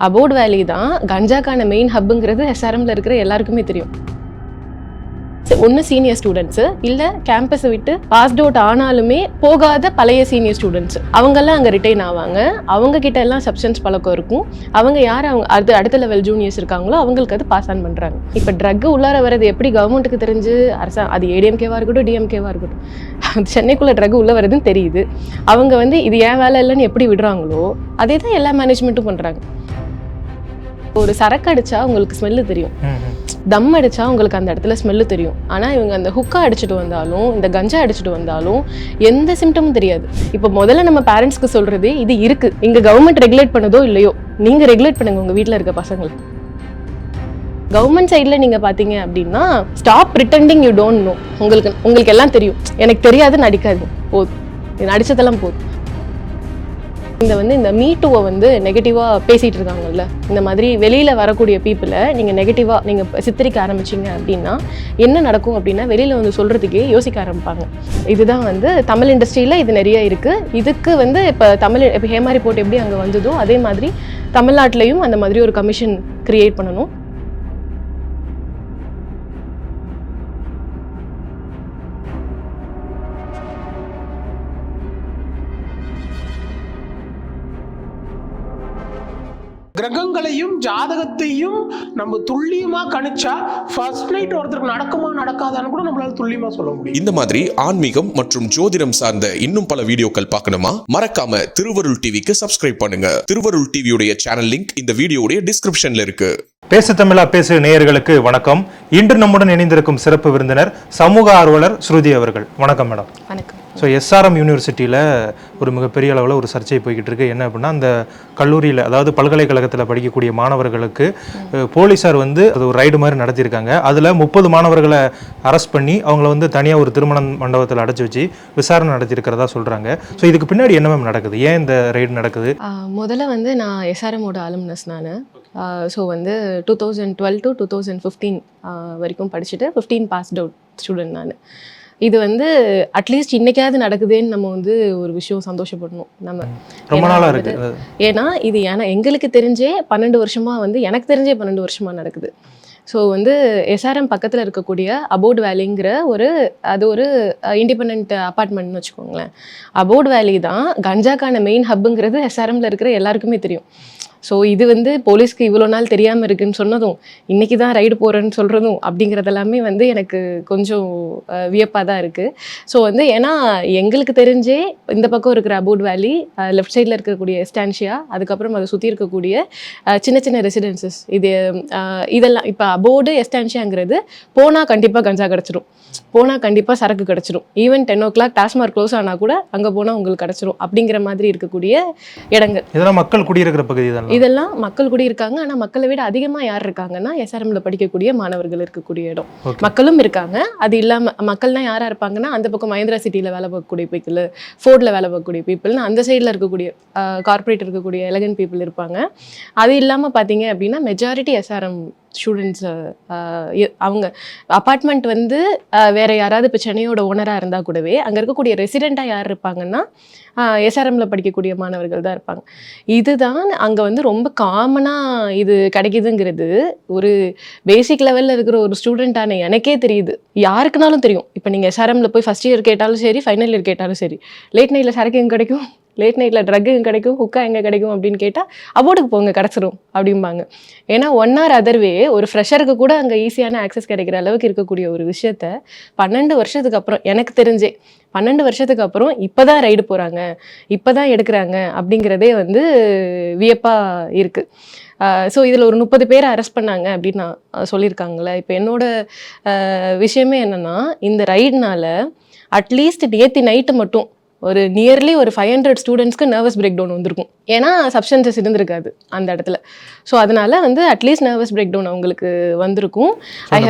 அபோட் வேலி தான் கஞ்சாக்கான மெயின் ஹப்புங்கிறது எஸ்ஆர்எம்ல இருக்கிற எல்லாருக்குமே தெரியும். ஒன்று சீனியர் ஸ்டூடெண்ட்ஸு இல்லை கேம்பஸை விட்டு பாஸ்ட் அவுட் ஆனாலுமே போகாத பழைய சீனியர் ஸ்டூடெண்ட்ஸ் அவங்கெல்லாம் அங்கே ரிட்டைன் ஆவாங்க. அவங்க கிட்ட எல்லாம் சப்ஸ்டன்ஸ் பழக்கம் இருக்கும். அவங்க யார் அவங்க அடுத்த லெவல் ஜூனியர்ஸ் இருக்காங்களோ அவங்களுக்கு அது பாஸ் ஆன் பண்ணுறாங்க. இப்போ ட்ரக் உள்ளார வர்றது எப்படி கவர்மெண்ட்டுக்கு தெரிஞ்சு அது ஏடிஎம்கேவாக இருக்கட்டும் டிஎம்கேவாக இருக்கட்டும் சென்னைக்குள்ளே ட்ரக் உள்ளே வருதுன்னு தெரியுது. அவங்க இது ஏன் வேலை இல்லைன்னு எப்படி விடுறாங்களோ அதே தான் எல்லா மேனேஜ்மெண்ட்டும் பண்ணுறாங்க. ஒரு சரக்கு அடிச்சா உங்களுக்கு ஸ்மெல்லு தெரியும், தம் அடிச்சா உங்களுக்கு அந்த இடத்துல ஸ்மெல்லு தெரியும். ஆனால் இவங்க அந்த ஹுக்கா அடிச்சுட்டு வந்தாலும் இந்த கஞ்சா அடிச்சுட்டு வந்தாலும் எந்த சிம்டமும் தெரியாது. இப்போ முதல்ல நம்ம பேரண்ட்ஸ்க்கு சொல்றதே இது இருக்கு, இங்க கவர்மெண்ட் ரெகுலேட் பண்ணதோ இல்லையோ நீங்க ரெகுலேட் பண்ணுங்க உங்க வீட்டில் இருக்க பசங்களுக்கு. கவர்மெண்ட் சைடில் நீங்கள் பார்த்தீங்க அப்படின்னா stop pretending you don't know. உங்களுக்கு எல்லாம் தெரியும், எனக்கு தெரியாதுன்னு நடிக்காது, போதும் நடிச்சதெல்லாம் போதும். இந்த மீட்டுவை நெகட்டிவாக பேசிகிட்டு இருக்காங்கல்ல, இந்த மாதிரி வெளியில் வரக்கூடிய பீப்புளை நீங்கள் நெகட்டிவாக நீங்கள் சித்தரிக்க ஆரம்பிச்சிங்க அப்படின்னா என்ன நடக்கும் அப்படின்னா வெளியில் சொல்கிறதுக்கே யோசிக்க ஆரம்பிப்பாங்க. இதுதான் தமிழ் இண்டஸ்ட்ரியில் இது நிறைய இருக்குது. இதுக்கு இப்போ ஹேமா ரிப்போர்ட் எப்படி அங்கே வந்ததோ அதே மாதிரி தமிழ்நாட்டிலையும் அந்த மாதிரி ஒரு கமிஷன் கிரியேட் பண்ணணும். கிரகங்களையும் ஜாதகத்தையும் நம்ம துல்லியமா கணிச்சா ஃபர்ஸ்ட் நைட் ஒருத்தருக்கு நடக்குமா நடக்காதான்னு கூட நம்மளால துல்லியமா சொல்ல முடியும். இந்த மாதிரி ஆன்மீகம் மற்றும் ஜோதிடம் சார்ந்த இன்னும் பல வீடியோக்கள் பார்க்கணுமா? மறக்காம திருவருள் டிவிக்கு சப்ஸ்கிரைப் பண்ணுங்க. திருவருள் டிவியுடைய சேனல் லிங்க் இந்த வீடியோடைய டிஸ்கிரிப்ஷன்ல இருக்கு. பேசு தமிழா பேசு நேயர்களுக்கு வணக்கம். இன்று நம்முடன் இணைந்திருக்கும் சிறப்பு விருந்தினர் சமூக ஆர்வலர் ஸ்ருதி அவர்கள். வணக்கம் மேடம். வணக்கம். ஸோ எஸ்ஆர்எம் யூனிவர்சிட்டியில் ஒரு மிகப்பெரிய அளவில் ஒரு சர்ச்சை போய்கிட்டு இருக்கு. என்ன அப்படின்னா, அந்த கல்லூரியில் அதாவது பல்கலைக்கழகத்தில் படிக்கக்கூடிய மாணவர்களுக்கு போலீஸார் அது ஒரு ரைடு மாதிரி நடத்தியிருக்காங்க. அதில் 30 மாணவர்களை அரெஸ்ட் பண்ணி அவங்கள தனியாக ஒரு திருமண மண்டபத்தில் அடைச்சி வச்சு விசாரணை நடத்தியிருக்கிறதா சொல்கிறாங்க. ஸோ இதுக்கு பின்னாடி என்ன மேம் நடக்குது? ஏன் இந்த ரைடு நடக்குது? முதல்ல நான் எஸ்ஆர்எம்மோட அலுமினஸ் நான். ஸோ 2012 to 2015 வரைக்கும் படிச்சுட்டு 15 பாஸ்ட் அவுட் ஸ்டூடெண்ட் நான். இது அட்லீஸ்ட் இன்னைக்காவது நடக்குதுன்னு நம்ம ஒரு விஷயம் சந்தோஷப்படணும் நம்ம. ரொம்ப நாளா இருக்கு. ஏன்னா இது எங்களுக்கு தெரிஞ்சே 12 வருஷமா எனக்கு தெரிஞ்சே 12 வருஷமா நடக்குது. ஸோ எஸ்ஆர்எம் பக்கத்தில் இருக்கக்கூடிய அபோட் வேலிங்கிற அது ஒரு இண்டிபெண்ட் அப்பார்ட்மெண்ட்னு வச்சுக்கோங்களேன். அபோட் வேலி தான் கஞ்சாக்கான மெயின் ஹப்புங்கிறது எஸ்ஆர்எம்ல இருக்கிற எல்லாருக்குமே தெரியும். ஸோ இது போலீஸ்க்கு இவ்வளோ நாள் தெரியாமல் இருக்குன்னு சொன்னதும் இன்றைக்கி தான் ரைடு போகிறேன்னு சொல்கிறதும் அப்படிங்கிறதெல்லாமே எனக்கு கொஞ்சம் வியப்பாக தான் இருக்குது. ஸோ ஏன்னா எங்களுக்கு தெரிஞ்சே இந்த பக்கம் இருக்கிற அபோட் வேலி, லெஃப்ட் சைடில் இருக்கக்கூடிய எஸ்டான்ஷியா, அதுக்கப்புறம் அதை சுற்றி இருக்கக்கூடிய சின்ன சின்ன ரெசிடென்சஸ் இதெல்லாம் இப்போ அபோடு எஸ்டான்ஷியாங்கிறது போனால் கண்டிப்பாக கஞ்சா கிடச்சிரும், போனால் கண்டிப்பாக சரக்கு கிடச்சிரும். ஈவன் 10 o'clock டாஸ்மார்க் க்ளோஸ் ஆனால் கூட அங்கே போனால் உங்களுக்கு கிடச்சிரும் அப்படிங்கிற மாதிரி இருக்கக்கூடிய இடங்கள். இதெல்லாம் மக்கள் குடியிருக்கிற பகுதி தான். இதெல்லாம் மக்கள் குடியிருக்காங்க. ஆனால் மக்களை விட அதிகமாக யார் இருக்காங்கன்னா எஸ்ஆர்எம்ல படிக்கக்கூடிய மாணவர்கள் இருக்கக்கூடிய இடம். மக்களும் இருக்காங்க. அது இல்லாமல் மக்கள்னா யாராக இருப்பாங்கன்னா அந்த பக்கம் மஹிந்திரா சிட்டியில் வேலை பார்க்கக்கூடிய பீப்புள், ஃபோர்டில் வேலை பார்க்கக்கூடிய பீப்புள்னு அந்த சைடில் இருக்கக்கூடிய கார்பரேட் இருக்கக்கூடிய எலகன்ட் பீப்புள் இருப்பாங்க. அது இல்லாமல் பார்த்தீங்க அப்படின்னா மெஜாரிட்டி எஸ்ஆர்எம் ஸ்டூடெண்ட்ஸ். அவங்க அப்பார்ட்மெண்ட் வேற யாராவது இப்போ சென்னையோட ஓனராக இருந்தால் கூடவே அங்கே இருக்கக்கூடிய ரெசிடெண்ட்டாக யார் இருப்பாங்கன்னா எஸ்ஆர்எம்ல படிக்கக்கூடிய மாணவர்கள் தான் இருப்பாங்க. இதுதான் அங்கே ரொம்ப காமனாக இது கிடைக்குதுங்கிறது ஒரு பேசிக் லெவலில் இருக்கிற ஒரு ஸ்டூடெண்ட்டான எனக்கே தெரியுது, யாருக்குனாலும் தெரியும். இப்போ நீங்கள் எஸ்ஆர்எம்ல போய் ஃபஸ்ட் இயர் கேட்டாலும் சரி, ஃபைனல் இயர் கேட்டாலும் சரி, லேட் நைட்டில் சரக்கு எங்கே கிடைக்கும், லேட் நைட்டில் ட்ரக் எங்கே கிடைக்கும், ஹுக்கா எங்கே கிடைக்கும் அப்படின்னு கேட்டால் அபோர்டுக்கு போங்க கிடச்சிரும் அப்படிம்பாங்க. ஏன்னா 1 hour அதர்வே ஒரு ஃப்ரெஷருக்கு கூட அங்கே ஈஸியான ஆக்சஸ் கிடைக்கிற அளவுக்கு இருக்கக்கூடிய ஒரு விஷயத்த 12 வருஷத்துக்கு அப்புறம், எனக்கு தெரிஞ்சே 12 வருஷத்துக்கு அப்புறம் இப்போ தான் ரைடு போகிறாங்க, இப்போ தான் எடுக்கிறாங்க அப்படிங்கிறதே வியப்பாக இருக்குது. ஸோ இதில் ஒரு 30 பேரை அரெஸ்ட் பண்ணாங்க அப்படின்னு நான் சொல்லியிருக்காங்களே. இப்போ என்னோட விஷயமே என்னென்னா, இந்த ரைடுனால அட்லீஸ்ட் நேற்று நைட்டு மட்டும் ஒரு நியர்லி ஒரு 500 ஸ்டூடெண்ட்ஸ்க்கு நர்வஸ் பிரேக் டவுன் வந்திருக்கும். ஏன்னா சப்ஸ்டன்சஸ் இருந்திருக்காது அந்த இடத்துல. ஸோ அதனால அட்லீஸ்ட் நர்வஸ் பிரேக் டவுன் அவங்களுக்கு வந்திருக்கும்.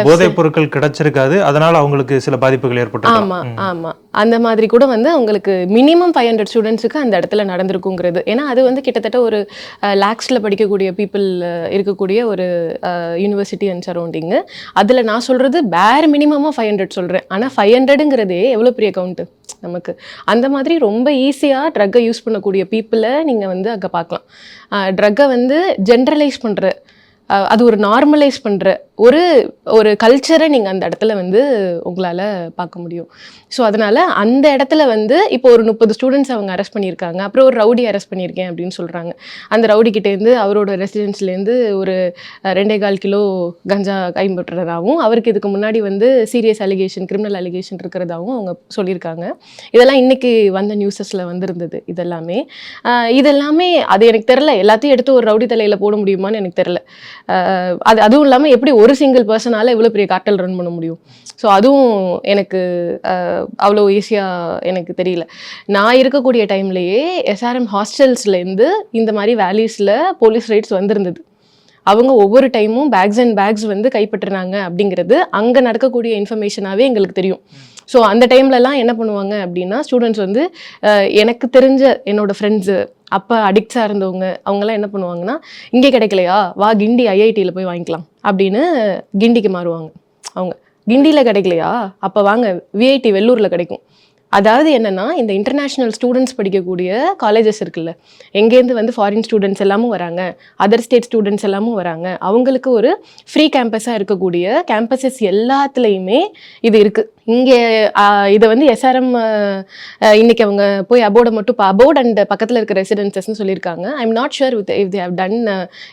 போதைப் பொருட்கள் கிடைச்சிருக்காது, அதனால அவங்களுக்கு சில பாதிப்புகள் ஏற்பட்டு. ஆமாம் அந்த மாதிரி கூட அவங்களுக்கு மினிமம் 500 ஸ்டூடெண்ட்ஸுக்கு அந்த இடத்துல நடந்திருக்குங்கிறது. ஏன்னா அது கிட்டத்தட்ட ஒரு லேக்ஸில் படிக்கக்கூடிய பீப்புள் இருக்கக்கூடிய ஒரு யூனிவர்சிட்டி அண்ட் சரௌண்டிங்கு. அதில் நான் சொல்கிறது பேர் மினிமமாக 500 சொல்கிறேன். ஆனால் 500ங்கிறதே எவ்வளோ பெரிய கவுண்ட்டு நமக்கு. அந்த மாதிரி மாதிரி ரொம்ப ஈஸியாக ட்ரக்கை யூஸ் பண்ணக்கூடிய பீப்புளை நீங்கள் வந்து அங்கே பார்க்கலாம். ட்ரக்கை வந்து ஜென்ரலைஸ் பண்ணுற, அது ஒரு நார்மலைஸ் பண்ணுற ஒரு கல்ச்சரை நீங்கள் அந்த இடத்துல வந்து உங்களால் பார்க்க முடியும். ஸோ அதனால் அந்த இடத்துல வந்து இப்போ ஒரு 30 ஸ்டூடெண்ட்ஸ் அவங்க அரெஸ்ட் பண்ணியிருக்காங்க, அப்புறம் ஒரு ரவுடி அரெஸ்ட் பண்ணியிருக்கேன் அப்படின்னு சொல்கிறாங்க. அந்த ரவுடிக்கிட்டேருந்து அவரோட ரெசிடென்ஸ்லேருந்து ஒரு 2.25 கிலோ கஞ்சா கைப்பற்றுறதாகவும், அவருக்கு இதுக்கு முன்னாடி வந்து சீரியஸ் அலிகேஷன், கிரிமினல் அலிகேஷன் இருக்கிறதாகவும் அவங்க சொல்லியிருக்காங்க. இதெல்லாம் இன்றைக்கி வந்த நியூஸஸில் வந்திருந்தது. இதெல்லாமே அது எனக்கு தெரில, எல்லாத்தையும் எடுத்து ஒரு ரவுடி தலையில் போட முடியுமான்னு எனக்கு தெரில. அதுவும் இல்லாமல் எப்படி ஒரு சிங்கிள் பர்சனால இவ்வளோ பெரிய கார்ட்டல் ரன் பண்ண முடியும்? ஸோ அதுவும் எனக்கு அவ்வளோ ஈஸியாக எனக்கு தெரியல. நான் இருக்கக்கூடிய டைம்லேயே எஸ்ஆர்எம் ஹாஸ்டல்ஸ்லேருந்து இந்த மாதிரி வேலிஸில் போலீஸ் ரைட்ஸ் வந்திருந்தது. அவங்க ஒவ்வொரு டைமும் பேக்ஸ் அண்ட் பேக்ஸ் வந்து கைப்பற்றினாங்க அப்படிங்கிறது அங்கே நடக்கக்கூடிய இன்ஃபர்மேஷனாகவே எங்களுக்கு தெரியும். ஸோ அந்த டைம்லலாம் என்ன பண்ணுவாங்க அப்படின்னா, ஸ்டூடெண்ட்ஸ் வந்து எனக்கு தெரிஞ்ச என்னோடய ஃப்ரெண்ட்ஸு அப்போ அடிக்ட்ஸாக இருந்தவங்க அவங்கெல்லாம் என்ன பண்ணுவாங்கன்னா, இங்கே கிடைக்கலையா வா கிண்டி ஐஐடியில் போய் வாங்கிக்கலாம் அப்படின்னு கிண்டிக்கு மாறுவாங்க. அவங்க கிண்டியில் கிடைக்கலையா அப்போ வாங்க விஐடி வெள்ளூரில் கிடைக்கும். அதாவது என்னென்னா, இந்த இன்டர்நேஷ்னல் ஸ்டூடெண்ட்ஸ் படிக்கக்கூடிய காலேஜஸ் இருக்குல்ல, எங்கேருந்து வந்து ஃபாரின் ஸ்டூடெண்ட்ஸ் எல்லாமும் வராங்க, அதர் ஸ்டேட் ஸ்டூடெண்ட்ஸ் எல்லாமும் வராங்க, அவங்களுக்கு ஒரு ஃப்ரீ கேம்பஸாக இருக்கக்கூடிய கேம்பஸஸ் எல்லாத்துலேயுமே இது இருக்குது. இங்கே இதை வந்து எஸ்ஆர்எம் இன்னைக்கு அவங்க போய் அபோர்டை மட்டும் அபோர்ட் அண்ட் பக்கத்தில் இருக்க ரெசிடென்சஸ்ன்னு சொல்லியிருக்காங்க. I am not sure if they have done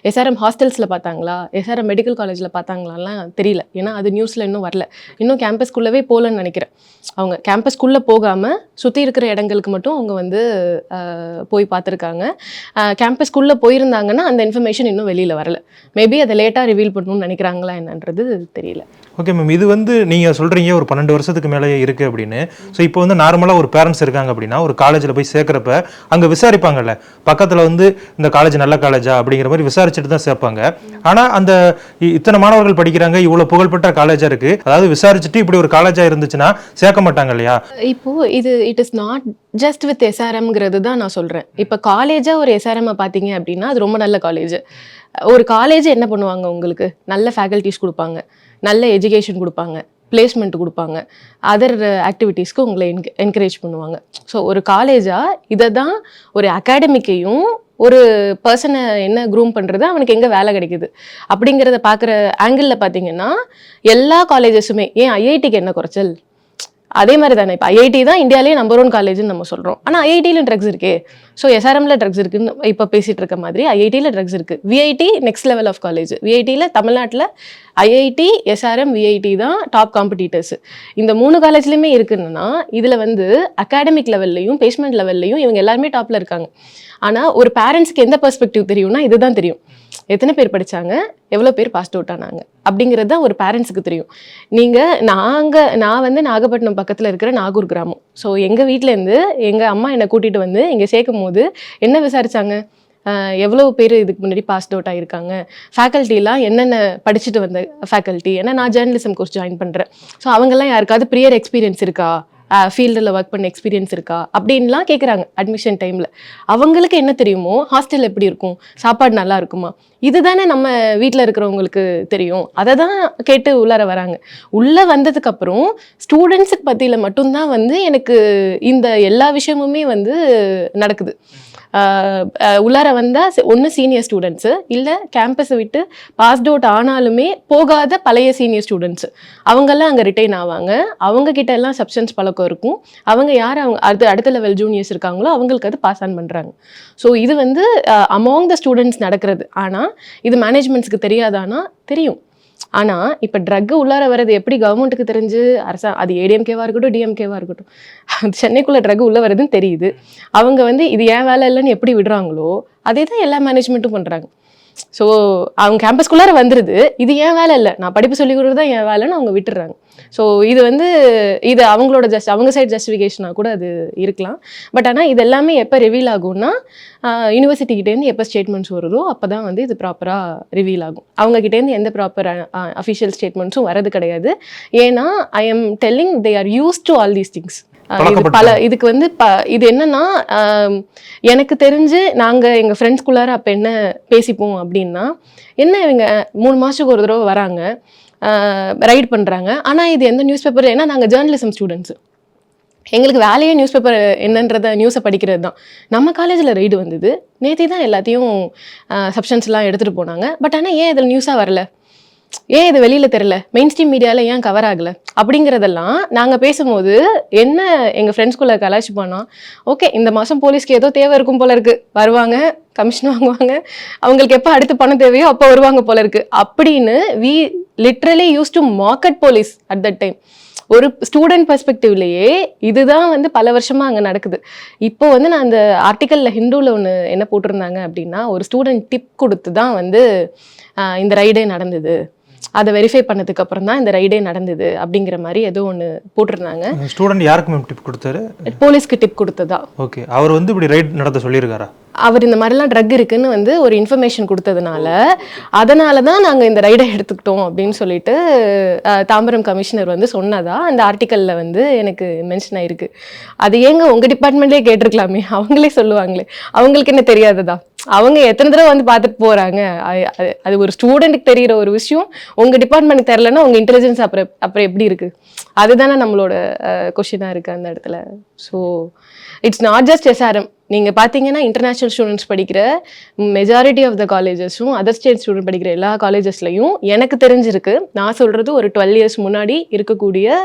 SRM ஹாஸ்டல்ஸில் பார்த்தாங்களா, எஸ்ஆர்எம் மெடிக்கல் காலேஜில் பார்த்தாங்களாலாம் தெரியல. ஏன்னா அது நியூஸில் இன்னும் வரல, இன்னும் கேம்பஸ்குள்ளவே போகலன்னு நினைக்கிறேன். அவங்க கேம்பஸ்குள்ளே போகாமல் சுற்றி இருக்கிற இடங்களுக்கு மட்டும் அவங்க வந்து போய் பார்த்துருக்காங்க. கேம்பஸ்குள்ளே போயிருந்தாங்கன்னா அந்த இன்ஃபர்மேஷன் இன்னும் வெளியில் வரல. மேபி அதை லேட்டாக ரிவீல் பண்ணணும்னு நினைக்கிறாங்களா என்னன்றது தெரியல. ஓகே மேம், இது வந்து நீங்கள் சொல்கிறீங்க ஒரு 12 வருஷத்துக்கு மேலேயே இருக்குது அப்படின்னு. ஸோ இப்போ வந்து நார்மலாக ஒரு பேரண்ட்ஸ் இருக்காங்க அப்படின்னா, ஒரு காலேஜில் போய் சேர்க்குறப்ப அங்கே விசாரிப்பாங்கல்ல, பக்கத்தில் வந்து இந்த காலேஜ் நல்ல காலேஜா அப்படிங்கிற மாதிரி விசாரிச்சுட்டு தான் சேர்ப்பாங்க. ஆனால் அந்த இத்தனை மாணவர்கள் படிக்கிறாங்க, இவ்வளோ புகழ்பெற்ற காலேஜாக இருக்குது, அதாவது விசாரிச்சுட்டு இப்படி ஒரு காலேஜாக இருந்துச்சுன்னா சேர்க்க மாட்டாங்க இல்லையா? இப்போது it is not just with எஸ்ஆர்எம்ங்கிறது தான் நான் சொல்கிறேன். இப்போ காலேஜாக ஒரு எஸ்ஆர்எம்மை பார்த்தீங்க அப்படின்னா அது ரொம்ப நல்ல காலேஜ். ஒரு காலேஜ் என்ன பண்ணுவாங்க, உங்களுக்கு நல்ல ஃபேக்கல்ட்டிஸ் கொடுப்பாங்க, நல்ல எஜுகேஷன் கொடுப்பாங்க, பிளேஸ்மெண்ட் கொடுப்பாங்க, அதர் ஆக்டிவிட்டீஸ்க்கு உங்களை என்கரேஜ் பண்ணுவாங்க. ஸோ ஒரு காலேஜாக இதை தான் ஒரு அகாடமிக்கையும் ஒரு பர்சனை என்ன க்ரூம் பண்ணுறது, அவனுக்கு எங்கே வேலை கிடைக்குது அப்படிங்கிறத பார்க்குற ஆங்கிளில் பார்த்தீங்கன்னா எல்லா காலேஜஸுமே, ஏன் ஐஐடிக்கு என்ன குறைச்சல், அதே மாதிரி தானே. இப்போ ஐஐடி தான் இந்தியாவிலேயே நம்பர் 1 காலேஜ்னு நம்ம சொல்கிறோம். ஆனால் ஐஐடியில் ட்ரக்ஸ் இருக்கே. ஸோ எஸ்ஆர்எம்ல ட்ரக்ஸ் இருக்குன்னு இப்போ பேசிகிட்டு இருக்க மாதிரி ஐஐடியில் ட்ரக்ஸ் இருக்குது. VIT next level of college. விஐடியில் தமிழ்நாட்டில் ஐஐடி, எஸ்ஆர்எம், விஐடி தான் டாப் காம்படிட்டர்ஸ். இந்த 3 காலேஜ்லேயுமே இருக்குன்னா இதில் வந்து அகாடமிக் லெவல்லையும் பிளேஸ்மெண்ட் லெவல்லையும் இவங்க எல்லாருமே டாப்பில் இருக்காங்க. ஆனால் ஒரு பேரண்ட்ஸ்க்கு எந்த பெர்ஸ்பெக்டிவ் தெரியும்னா இதுதான் தெரியும். எத்தனை பேர் படித்தாங்க, எவ்வளோ பேர் பாஸ்ட் அவுட் ஆனாங்க அப்படிங்கிறது தான் ஒரு பேரண்ட்ஸுக்கு தெரியும். நான் வந்து நாகப்பட்டினம் பக்கத்தில் இருக்கிற நாகூர் கிராமம். ஸோ எங்கள் வீட்டிலேருந்து எங்கள் அம்மா என்னை கூட்டிகிட்டு வந்து இங்கே சேர்க்கும் போது என்ன விசாரித்தாங்க, எவ்வளோ பேர் இதுக்கு முன்னாடி பாஸ்ட் அவுட் ஆகியிருக்காங்க, ஃபேக்கல்ட்டிலாம் என்னென்ன படிச்சுட்டு வந்த ஃபேக்கல்ட்டி, ஏன்னா நான் ஜேர்னலிசம் கோர்ஸ் ஜாயின் பண்ணுறேன். ஸோ அவங்கெல்லாம் யாருக்காவது ப்ரியர் எக்ஸ்பீரியன்ஸ் இருக்கா, ஃபீல்டில் ஒர்க் பண்ண எக்ஸ்பீரியன்ஸ் இருக்கா அப்படின்லாம் கேட்குறாங்க அட்மிஷன் டைமில். அவங்களுக்கு என்ன தெரியுமோ, ஹாஸ்டல் எப்படி இருக்கும், சாப்பாடு நல்லா இருக்குமா, இதுதானே நம்ம வீட்டில் இருக்கிறவங்களுக்கு தெரியும். அதை தான் கேட்டு உள்ளார வராங்க. உள்ளே வந்ததுக்கப்புறம் ஸ்டூடெண்ட்ஸுக்கு பற்றியில் மட்டும்தான் வந்து எனக்கு இந்த எல்லா விஷயமுமே வந்து நடக்குது. உள்ளார வந்தால் ஒன்று சீனியர் ஸ்டூடெண்ட்ஸு, இல்லை கேம்பஸை விட்டு பாஸ்ட் அவுட் ஆனாலுமே போகாத பழைய சீனியர் ஸ்டூடெண்ட்ஸு, அவங்கெல்லாம் அங்கே ரிட்டைன் ஆவாங்க. அவங்கக்கிட்ட எல்லாம் சப்ஸ்டன்ஸ் பழக்கம் இருக்கும். அவங்க யார் அடுத்த லெவல் ஜூனியர்ஸ் இருக்காங்களோ அவங்களுக்கு அது பாஸ் ஆன் பண்ணுறாங்க. ஸோ இது வந்து அமாங் த ஸ்டூடெண்ட்ஸ் நடக்கிறது. ஆனால் இது மேனேஜ்மெண்ட்ஸ்க்கு தெரியாதானா, தெரியும். ஆனால் இப்போ ட்ரக்கு உள்ளார வர்றது எப்படி கவர்மெண்ட்டுக்கு தெரிஞ்சு அது ஏடிஎம்கேவாக இருக்கட்டும் டிஎம்கேவாக இருக்கட்டும், சென்னைக்குள்ளே ட்ரக்கு உள்ளே வருதுன்னு தெரியுது. அவங்க வந்து இது ஏன் வேலை இல்லைன்னு எப்படி விடுறாங்களோ அதே தான் எல்லா மேனேஜ்மெண்ட்டும் பண்ணுறாங்க. ஸோ அவங்க கேம்பஸ்குள்ளார வந்துடுது, இது ஏன் வேலை இல்லை, நான் படிப்பு சொல்லி கொடுக்குறது தான் என் வேலைன்னு அவங்க விட்டுடுறாங்க. ஸோ இது வந்து இது அவங்களோட அவங்க சைட் ஜஸ்டிஃபிகேஷனாக கூட அது இருக்கலாம். பட் ஆனால் இது எல்லாமே எப்போ ரிவீல் ஆகும்னா, யூனிவர்சிட்டிகிட்டேருந்து எப்போ ஸ்டேட்மெண்ட்ஸ் வருதோ அப்போ தான் வந்து இது ப்ராப்பராக ரிவீல் ஆகும். அவங்ககிட்டேருந்து எந்த ப்ராப்பர் அஃபிஷியல் ஸ்டேட்மெண்ட்ஸும் வரது கிடையாது. ஏன்னா I am telling they are use to all these things. இதுக்கு வந்து இது என்னன்னா, எனக்கு தெரிஞ்சு நாங்கள் எங்கள் ஃப்ரெண்ட்ஸ்குள்ளார அப்போ என்ன பேசிப்போம் அப்படின்னா, என்ன இவங்க 3 மாதத்துக்கு ஒரு தடவை வராங்க, ரைட் பண்ணுறாங்க. ஆனால் இது எந்த நியூஸ் பேப்பர், ஏன்னா நாங்கள் ஜேர்னலிசம் ஸ்டூடெண்ட்ஸு, எங்களுக்கு வேலையே நியூஸ் பேப்பர் என்னன்றத நியூஸை படிக்கிறது தான். நம்ம காலேஜில் ரைடு வந்தது, நேற்று தான் எல்லாத்தையும் சப்ஸ்டன்ஸ்லாம் எடுத்துகிட்டு போனாங்க. பட் ஆனால் ஏன் இதில் நியூஸாக வரல, ஏன் இது வெளியில் தெரியல, மெயின் ஸ்ட்ரீம் மீடியாவில் ஏன் கவர் ஆகலை அப்படிங்கிறதெல்லாம் நாங்கள் பேசும்போது என்ன எங்கள் ஃப்ரெண்ட்ஸ்குள்ளே கலாய்ச்சி பண்ணோம். ஓகே, இந்த மாதம் போலீஸ்க்கு ஏதோ தேவை இருக்கும் போல இருக்குது, வருவாங்க, கமிஷன் வாங்குவாங்க, அவங்களுக்கு எப்போ அடுத்து பணம் தேவையோ அப்போ வருவாங்க போல இருக்குது அப்படின்னு we literally use to market police at that time. ஒரு ஸ்டூடெண்ட் பெர்ஸ்பெக்டிவ்லேயே இதுதான் வந்து பல வருஷமாக அங்கே நடக்குது. இப்போ வந்து நான் அந்த ஆர்டிக்கலில் ஹிந்துவில் ஒன்று என்ன போட்டிருந்தாங்க அப்படின்னா, ஒரு ஸ்டூடெண்ட் டிப் கொடுத்து தான் வந்து இந்த ரைடே நடந்தது, அதை வெரிஃபை பண்ணதுக்கு அப்புறம் தான் இந்த ரைடே நடந்தது அப்படிங்கிற மாதிரி ஏதோ ஒன்று போட்டிருந்தாங்க. ஸ்டூடெண்ட் யாருக்கு மேம் டிப் கொடுத்தாரு? போலீஸ்க்கு டிப் கொடுத்ததா. ஓகே, அவர் வந்து இப்படி ரைட் நடத்த சொல்லியிருக்காரா? அவர் இந்த மாதிரிலாம் ட்ரக் இருக்குன்னு வந்து ஒரு இன்ஃபர்மேஷன் கொடுத்ததுனால அதனால தான் நாங்கள் இந்த ரைடை எடுத்துக்கிட்டோம் அப்படின்னு சொல்லிட்டு தாம்பரம் கமிஷனர் வந்து சொன்னதா அந்த ஆர்டிக்கலில் வந்து எனக்கு மென்ஷன் ஆயிருக்கு. அது ஏங்க உங்கள் டிபார்ட்மெண்ட்லேயே கேட்டிருக்கலாமே, அவங்களே சொல்லுவாங்களே, அவங்களுக்கு என்ன தெரியாததா? அவங்க எத்தனை தடவை வந்து பார்த்துட்டு போகிறாங்க. அது ஒரு ஸ்டூடெண்ட்டுக்கு தெரிகிற ஒரு விஷயம் உங்கள் டிபார்ட்மெண்ட்டுக்கு தெரிலன்னா உங்கள் இன்டெலிஜென்ஸ் அப்புறம் எப்படி இருக்குது? அதுதானே நம்மளோட கொஷினாக இருக்குது அந்த இடத்துல. So it's not just SRM. நீங்கள் பார்த்தீங்கன்னா இன்டர்நேஷ்னல் ஸ்டூடெண்ட்ஸ் படிக்கிற மெஜாரிட்டி ஆஃப் த காலேஜஸும் அதர் ஸ்டேட் ஸ்டூடெண்ட் படிக்கிற எல்லா காலேஜஸ்லையும் எனக்கு தெரிஞ்சிருக்கு. நான் சொல்கிறது ஒரு 12 years முன்னாடி இருக்கக்கூடிய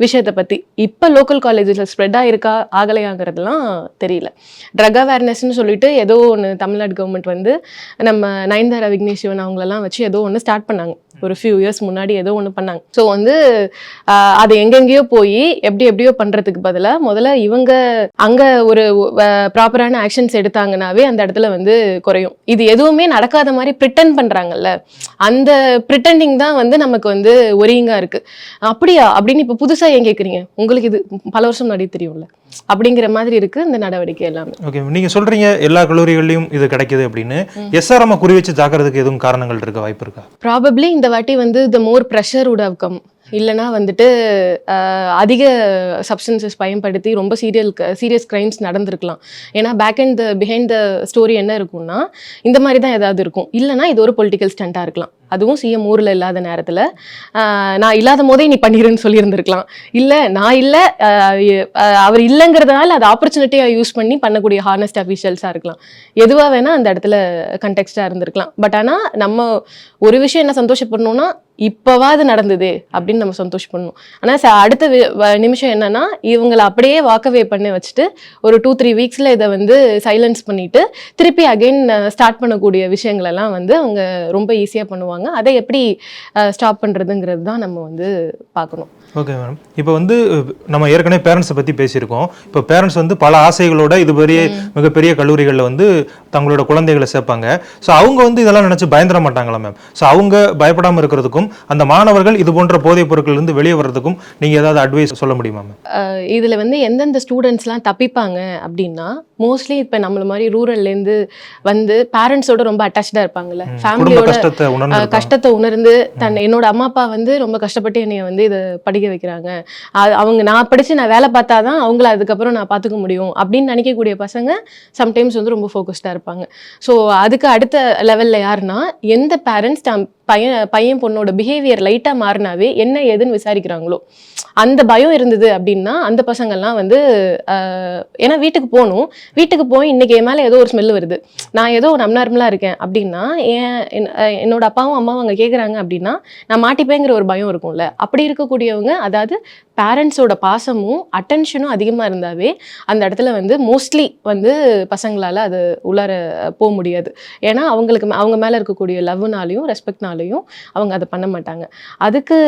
விஷயத்தை பற்றி. இப்போ லோக்கல் காலேஜஸில் ஸ்ப்ரெட் ஆகிருக்கா ஆகலையாங்கிறதுலாம் தெரியல. ட்ரக் அவேர்னஸ்ன்னு சொல்லிட்டு ஏதோ ஒன்று தமிழ்நாடு கவர்மெண்ட் வந்து நம்ம நயன்தாரா விக்னேஷ் சிவன் அவங்களெல்லாம் வச்சு ஏதோ ஒன்று ஸ்டார்ட் பண்ணாங்க. ஒரு ஃபியூ இயர்ஸ் முன்னாடி ஏதோ ஒன்று பண்ணாங்க. ஸோ வந்து அது எங்கெங்கேயோ போய் எப்படியோ பண்ணுறதுக்கு பதிலாக முதல்ல இவங்க அங்கே ஒரு ப்ராப்பரான ஆக்ஷன்ஸ் எடுத்தாங்கன்னாவே அந்த இடத்துல வந்து குறையும். இது எதுவுமே நடக்காத மாதிரி ப்ரிட்டன் பண்ணுறாங்கல்ல, அந்த ப்ரிட்டண்டிங் தான் வந்து நமக்கு வந்து ஒரியிங்காக இருக்குது. அப்படியா அப்படின்னு இப்போ புதுசாக ஏன் கேட்குறீங்க? உங்களுக்கு இது பல வருஷம் முன்னாடி தெரியும்ல அப்படிங்கிற மாதிரி இருக்கு இந்த நடவடிக்கை எல்லாமே. ஓகே, நீங்க சொல்றீங்க எல்லா கல்லூரிகள்லயும் இது கிடைக்குது அப்படின்னு. SRM குறி வச்சு தாக்குறதுக்கு எதுவும் காரணங்கள் இருக்க வாய்ப்பு இருக்கா? ப்ராபப்ளி இந்த வாட்டி வந்து the more pressure would have come. இல்லைனா வந்துட்டு அதிக சப்ஸ்டன்சஸ் பயன்படுத்தி ரொம்ப சீரியஸ் கிரைம்ஸ் நடந்திருக்கலாம். ஏன்னா back and behind the story என்ன இருக்கும்னா இந்த மாதிரி தான் ஏதாவது இருக்கும். இல்லைனா இது ஒரு பொலிட்டிக்கல் ஸ்டண்ட்டாக இருக்கலாம். அதுவும் சிஎம் ஊரில் இல்லாத நேரத்தில் நான் இல்லாத போதே நீ பண்ணிடுன்னு சொல்லியிருந்திருக்கலாம். இல்லை நான் இல்லை அவர் இல்லைங்கிறதுனால அது ஆப்பர்ச்சுனிட்டியாக யூஸ் பண்ணி பண்ணக்கூடிய ஹானஸ்ட் அஃபீஷியல்ஸாக இருக்கலாம். எதுவாக வேணால் அந்த இடத்துல கண்டெக்ஸ்டாக இருந்திருக்கலாம். பட் ஆனால் நம்ம ஒரு விஷயம் என்ன சந்தோஷப்படணும்னா இப்போவாது நடந்தது அப்படின்னு நம்ம சந்தோஷப்படணும். ஆனால் அடுத்த நிமிஷம் என்னன்னா இவங்களை அப்படியே வாக்கவே பண்ணி வச்சுட்டு ஒரு 2-3 வீக்ஸில் இதை வந்து சைலன்ஸ் பண்ணிட்டு திருப்பி அகெயின் ஸ்டார்ட் பண்ணக்கூடிய விஷயங்களெல்லாம் வந்து அவங்க ரொம்ப ஈஸியாக பண்ணுவாங்க. அதை எப்படி ஸ்டாப் பண்ணுறதுங்கிறது தான் நம்ம வந்து பார்க்கணும். ஓகே மேடம், இப்போ வந்து நம்ம ஏற்கனவே பேரண்ட்ஸை பற்றி பேசியிருக்கோம். இப்போ பேரண்ட்ஸ் வந்து பல ஆசைகளோட இது மிகப்பெரிய கல்லூரிகளில் வந்து தங்களோட குழந்தைகளை சேர்ப்பாங்க. ஸோ அவங்க வந்து இதெல்லாம் நினச்சி பயந்துட மாட்டாங்களா மேம்? ஸோ அவங்க பயப்படாமல் இருக்கிறதுக்கும் அந்த மாணவர்கள் இது போன்ற போதைப் பொருட்கள்லேருந்து வெளியே வர்றதுக்கும் நீங்கள் ஏதாவது அட்வைஸ் சொல்ல முடியுமா மேம்? இதில் வந்து எந்தெந்த ஸ்டூடெண்ட்ஸ்லாம் தப்பிப்பாங்க அப்படின்னா மோஸ்ட்லி இப்போ நம்மள மாதிரி ரூரல்லேருந்து வந்து பேரண்ட்ஸோட ரொம்ப அட்டாச்சாக இருப்பாங்கல்ல, ஃபேமிலியோட கஷ்டத்தை உணர்ந்து என்னோட அம்மா அப்பா வந்து ரொம்ப கஷ்டப்பட்டு என்னைய வந்து இதை படிக்க வைக்கிறாங்க, அவங்க நான் படித்து நான் வேலை பார்த்தா தான் அவங்கள அதுக்கப்புறம் நான் பார்த்துக்க முடியும் அப்படின்னு நினைக்கக்கூடிய பசங்க சம்டைம்ஸ் வந்து ரொம்ப ஃபோக்கஸ்டாக இருப்பாங்க. ஸோ அதுக்கு அடுத்த லெவலில் யாருன்னா எந்த பேரண்ட்ஸ் பையன் பொண்ணோட பிஹேவியர் லைட்டாக மாறினாவே என்ன ஏதுன்னு விசாரிக்கிறாங்களோ அந்த பயம் இருந்தது அப்படின்னா அந்த பசங்கள்லாம் வந்து ஏன்னா வீட்டுக்கு போய் இன்னைக்கு என் மேலே ஏதோ ஒரு ஸ்மெல் வருது, நான் ஏதோ ஒரு அப்நார்மலாக இருக்கேன் அப்படின்னா என்னோட அப்பாவும் அம்மாவும் அங்கே கேட்குறாங்க அப்படின்னா நான் மாட்டிப்பேங்கிற ஒரு பயம் இருக்கும்ல. அப்படி இருக்கக்கூடியவங்க அதாவது பேரண்ட்ஸோட பாசமும் அட்டென்ஷனும் அதிகமாக இருந்தாவே அந்த இடத்துல வந்து மோஸ்ட்லி வந்து பசங்களால் அது உள்ளார போக முடியாது. ஏன்னா அவங்க மேலே இருக்கக்கூடிய லவ்னாலையும் ரெஸ்பெக்ட்னாலையும் அவங்க அதை பண்ண மாட்டாங்க. அதுக்கு